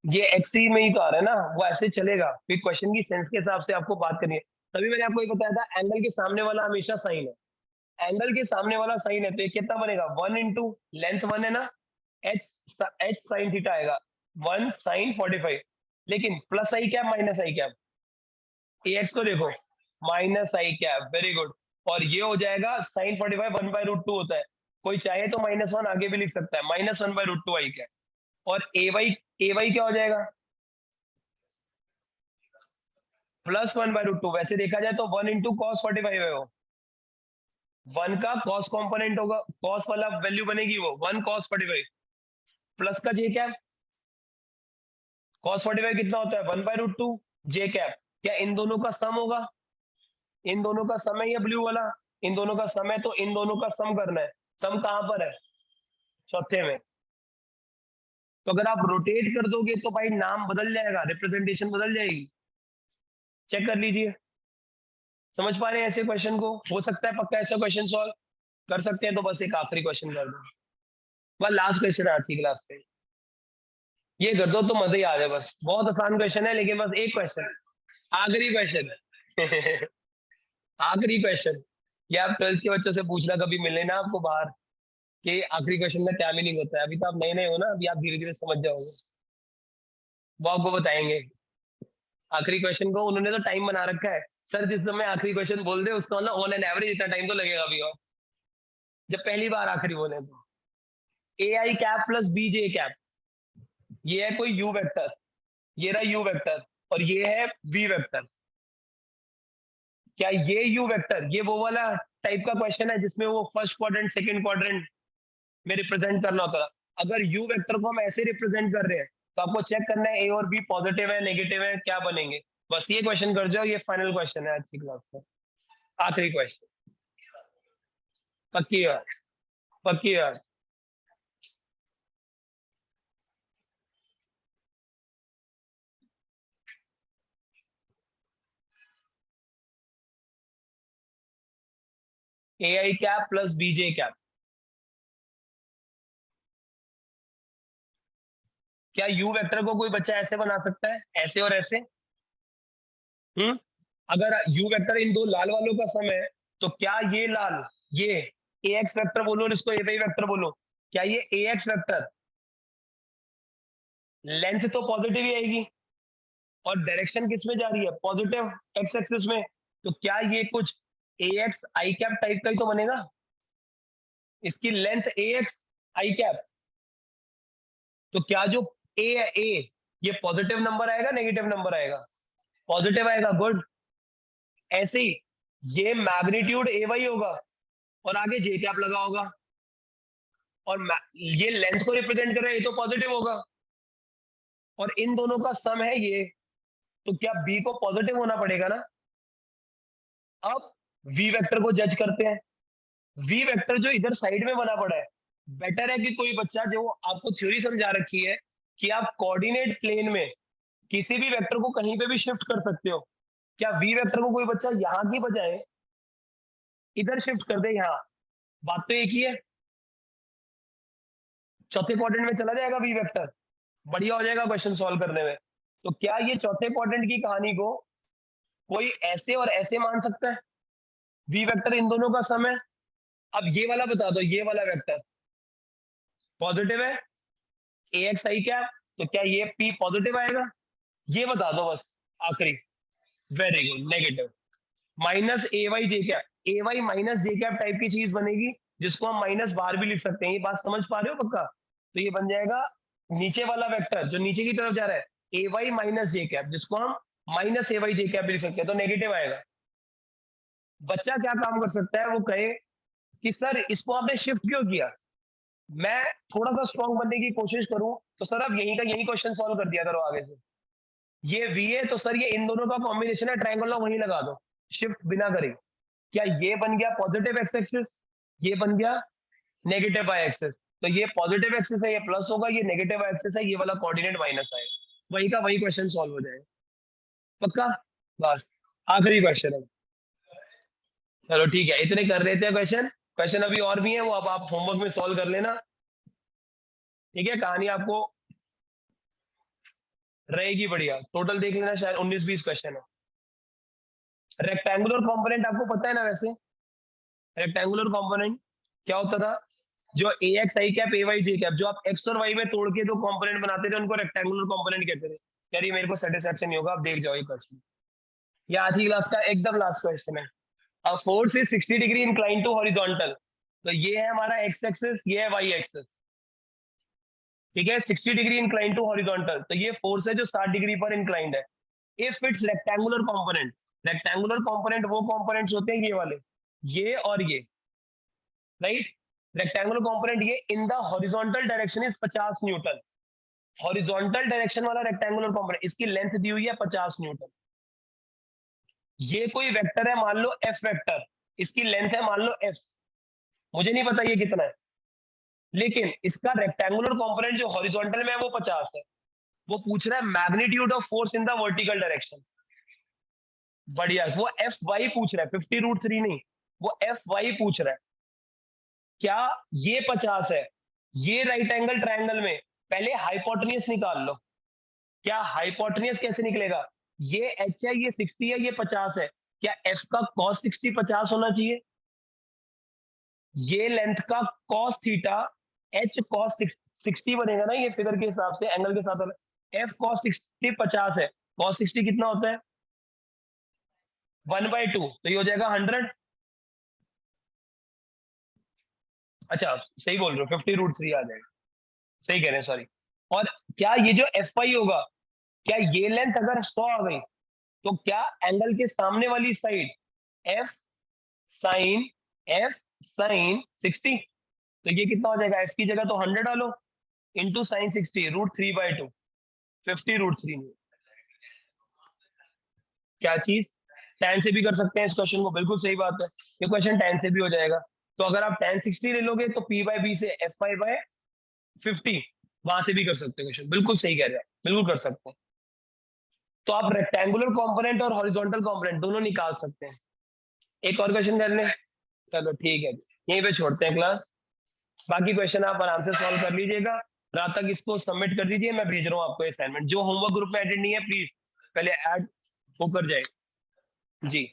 ये एक्सट्रीम में ही तो आ रहा है ना, वो ऐसे चलेगा, फिर क्वेश्चन की सेंस के हिसाब से आपको बात करनी है। तभी मैंने आपको ये बताया था एंगल के सामने वाला हमेशा साइन है, एंगल के सामने वाला साइन है, तो ये कितना बनेगा? 1 इंटू लेंथ 1 है ना, एच एच साइन थीटा आएगा 1 साइन 45, लेकिन प्लस आई कैप माइनस आई कैप, ए एक्स को देखो माइनस आई कैप, वेरी गुड। और ये हो जाएगा साइन 45 1/√2 होता है, कोई चाहे तो -1 आगे भी लिख सकता है, -1/√2 आई कैप। और ए वाई क्या हो जाएगा? +1/√2। वैसे देखा जाए तो 1 इंटू कॉस 45 है वो, 1 का कॉस कंपोनेंट होगा, कॉस वाला वैल्यू बनेगी वो 1 कॉस 45 प्लस का जे कैप, कॉस 45 कितना होता है? 1/√2 जे कैप, क्या इन दोनों का सम होगा? इन दोनों का सम है, ये ब्लू वाला इन दोनों का सम है, तो इन दोनों का सम करना है। सम कहां पर है? चौथे में। तो अगर आप रोटेट कर दोगे तो भाई नाम बदल जाएगा, रिप्रेजेंटेशन बदल जाएगी, चेक कर लीजिए। समझ पा रहे हैं ऐसे क्वेश्चन को? हो सकता है पक्का ऐसा क्वेश्चन सॉल्व कर सकते हैं, तो बस एक आखिरी क्वेश्चन कर दो, बस लास्ट क्वेश्चन है आज की क्लास से, ये कर दो तो मजा ही आ जाए। बस बहुत आसान क्वेश्चन है, लेकिन बस एक क्वेश्चन, आखिरी क्वेश्चन आखिरी क्वेश्चन, ये आप 12th के बच्चों से पूछना कभी मिले ना आपको बाहर कि आखिरी क्वेश्चन का क्या मीनिंग होता है। अभी तो आप नए नए हो ना, अभी आप धीरे धीरे समझ जाओगे, वो आपको बताएंगे। आखिरी क्वेश्चन को उन्होंने तो टाइम बना रखा है, सर जिस समय आखिरी क्वेश्चन बोल दे उसका मतलब ऑन एन एवरेज इतना टाइम तो लगेगा अभी, और जब पहली बार आखिरी बोले तो A I cap plus B J cap, ये है कोई यू वेक्टर, ये रहा यू वेक्टर, और ये है वी वेक्टर। क्या ये यू वेक्टर ये वो वाला टाइप का क्वेश्चन है जिसमें वो फर्स्ट क्वाड्रेंट सेकंड क्वाड्रेंट में रिप्रेजेंट करना होता है? अगर यू वेक्टर को हम ऐसे रिप्रेजेंट कर रहे हैं तो आपको चेक करना है ए और बी पॉजिटिव है नेगेटिव है क्या बनेंगे। बस ये क्वेश्चन कर जाओ, ये फाइनल क्वेश्चन है आज की क्लास का, आखिरी क्वेश्चन। पक्की बात, पक्की बात। ए I cap plus BJ cap, क्या यू वेक्टर को कोई बच्चा ऐसे बना सकता है, ऐसे और ऐसे? अगर यू वेक्टर इन दो लाल वालों का सम है तो क्या ये लाल, ये ए एक्स वेक्टर बोलो और इसको ए वाई वेक्टर बोलो, क्या ये ए एक्स वेक्टर लेंथ तो पॉजिटिव ही आएगी और डायरेक्शन किस में जा रही है, पॉजिटिव एक्स एक्सिस में, तो क्या ये कुछ ए एक्स आई कैप टाइप का ही तो बनेगा, इसकी length A X I cap. तो क्या जो ए है ए, ये पॉजिटिव नंबर आएगा नेगेटिव नंबर आएगा, पॉजिटिव आएगा, गुड। ऐसे ही ये मैग्नीट्यूड ए वाई होगा और आगे जे कैप लगा होगा, और ये लेंथ को रिप्रेजेंट कर रहा है, ये तो पॉजिटिव होगा, और इन दोनों का सम है ये, तो क्या बी को पॉजिटिव होना पड़ेगा ना। अब वी वेक्टर को जज करते हैं। वी वेक्टर जो इधर साइड में बना पड़ा है, बेटर है कि कोई बच्चा जो आपको थ्योरी समझा रखी है कि आप कोऑर्डिनेट प्लेन में किसी भी वेक्टर को कहीं पे भी शिफ्ट कर सकते हो, क्या वी वेक्टर को कोई बच्चा यहां की बजाय इधर शिफ्ट कर दे, यहाँ बात तो एक ही है, चौथे क्वाड्रेंट में चला जाएगा वी वेक्टर, बढ़िया हो जाएगा क्वेश्चन सॉल्व करने में। तो क्या ये चौथे क्वाड्रेंट की कहानी को कोई ऐसे और ऐसे मान सकता है, वी वेक्टर इन दोनों का सम है। अब ये वाला बता दो, ये वाला वेक्टर पॉजिटिव है ए एक्स आई क्या, तो क्या ये पी पॉजिटिव आएगा, ये बता दो बस आखिरी। Very good, negative. Minus A Y J cap, A Y minus J cap type की चीज बनेगी जिसको हम माइनस बाहर भी लिख सकते हैं, ये बात समझ पा रहे हो पक्का। तो ये बन जाएगा नीचे वाला वेक्टर जो नीचे की तरफ जा रहा है, ए वाई माइनस जे कैप, जिसको हम माइनस ए वाई जे कैप भी लिख सकते हैं, तो नेगेटिव आएगा। बच्चा क्या काम कर सकता है, वो कहे कि सर इसको आपने शिफ्ट क्यों किया, मैं थोड़ा सा स्ट्रॉन्ग बनने की कोशिश करूं तो सर आप यहीं का यही क्वेश्चन सॉल्व कर दिया करो आगे से। ये वी है तो सर ये इन दोनों का कॉम्बिनेशन है, ट्रायंगल वहीं लगा दो, शिफ्ट बिना करे। क्या ये बन गया पॉजिटिव एक्स एक्सिस, ये बन गया नेगेटिव वाई एक्सिस, तो ये पॉजिटिव एक्सिस है ये प्लस होगा, ये नेगेटिव वाई एक्सिस है ये वाला कोऑर्डिनेट माइनस आएगा, वही का वही क्वेश्चन सॉल्व हो जाएगा पक्का। बस आखिरी क्वेश्चन है, चलो ठीक है इतने कर लेते हैं क्वेश्चन, क्वेश्चन अभी और भी है वो अब आप होमवर्क में सॉल्व कर लेना, ठीक है। कहानी आपको रहेगी बढ़िया, टोटल देख लेना शायद 19-20 क्वेश्चन है। रेक्टेंगुलर कंपोनेंट आपको पता है ना, वैसे रेक्टेंगुलर कंपोनेंट क्या होता था, जो A X I cap A Y J cap, जो आप एक्स और वाई में तोड़ के जो कंपोनेंट बनाते थे उनको रेक्टेंगुलर कंपोनेंट कहते थे। यार ये मेरे को सेटिस्फैक्शन नहीं होगा, आप देख जाओ ये क्वेश्चन, ये आज की क्लास का एकदम लास्ट क्वेश्चन है। A force is 60 degree incline to horizontal, तो ये है हमारा एक्स एक्सिस, ये है वाई एक्सिस, ठीक है। 60 डिग्री इंक्लाइन टू हॉरिजॉन्टल, तो ये फोर्स है जो 60 डिग्री पर इंक्लाइंड है। If it's rectangular component, rectangular component वो कंपोनेंट्स होते हैं ये वाले, ये और ये, राइट। रेक्टेंगुलर कंपोनेंट ये in the horizontal direction is 50 Newton, horizontal direction वाला रेक्टेंगुलर कंपोनेंट, इसकी लेंथ दी हुई है 50 न्यूटन। ये कोई वेक्टर है मान लो एफ वेक्टर, इसकी लेंथ है मान लो एफ, मुझे नहीं पता ये कितना है, लेकिन इसका रेक्टेंगुलर कंपोनेंट जो हॉरिजॉन्टल में है वो 50 है। वो पूछ रहा है magnitude of force in the vertical direction, बढ़िया, वो एफ वाई पूछ रहा है, 50√3 नहीं, वो एफ वाई पूछ रहा है। क्या ये 50 है, ये राइट एंगल ट्रायंगल में पहले हाइपोटेन्यूस निकाल लो, क्या हाइपोटेन्यूस कैसे निकलेगा, ये एच है ये 60 है ये 50 है, क्या एफ का cos 60 50 होना चाहिए, ये लेंथ का cos थीटा एच cos 60 बनेगा ना, ये फिगर के हिसाब से एंगल के साथ एफ cos 60 50 है, cos 60 कितना होता है 1/2 तो ये हो जाएगा 100। अच्छा सही बोल रहे हो, 50√3 आ जाएगा, सही कह रहे हैं, सॉरी। और क्या ये जो एफ पाई होगा, क्या ये लेंथ अगर 100 आ गई तो क्या एंगल के सामने वाली साइड एफ साइन 60, तो ये कितना हो जाएगा, एफ की जगह तो 100 डालो इंटू साइन 60 √3/2, 50√3 नहीं, क्या चीज, tan से भी कर सकते हैं इस क्वेश्चन को, बिल्कुल सही बात है, ये क्वेश्चन tan से भी हो जाएगा। तो अगर आप tan 60 ले लोगे तो p/b से fi/50 वहां से भी कर सकते हो क्वेश्चन, बिल्कुल सही कह रहे हैं, बिल्कुल कर सकते हैं। तो आप रेक्टेंगुलर कंपोनेंट और हॉरिजॉन्टल कंपोनेंट दोनों निकाल सकते हैं। एक और क्वेश्चन कर लें, चलो ठीक है, यहीं पे छोड़ते हैं क्लास, बाकी क्वेश्चन आप आराम से सॉल्व कर लीजिएगा, रात तक इसको सबमिट कर दीजिए, मैं भेज रहा हूँ आपको असाइनमेंट। जो होमवर्क ग्रुप में एडेड नहीं है प्लीज पहले ऐड होकर जाए जी।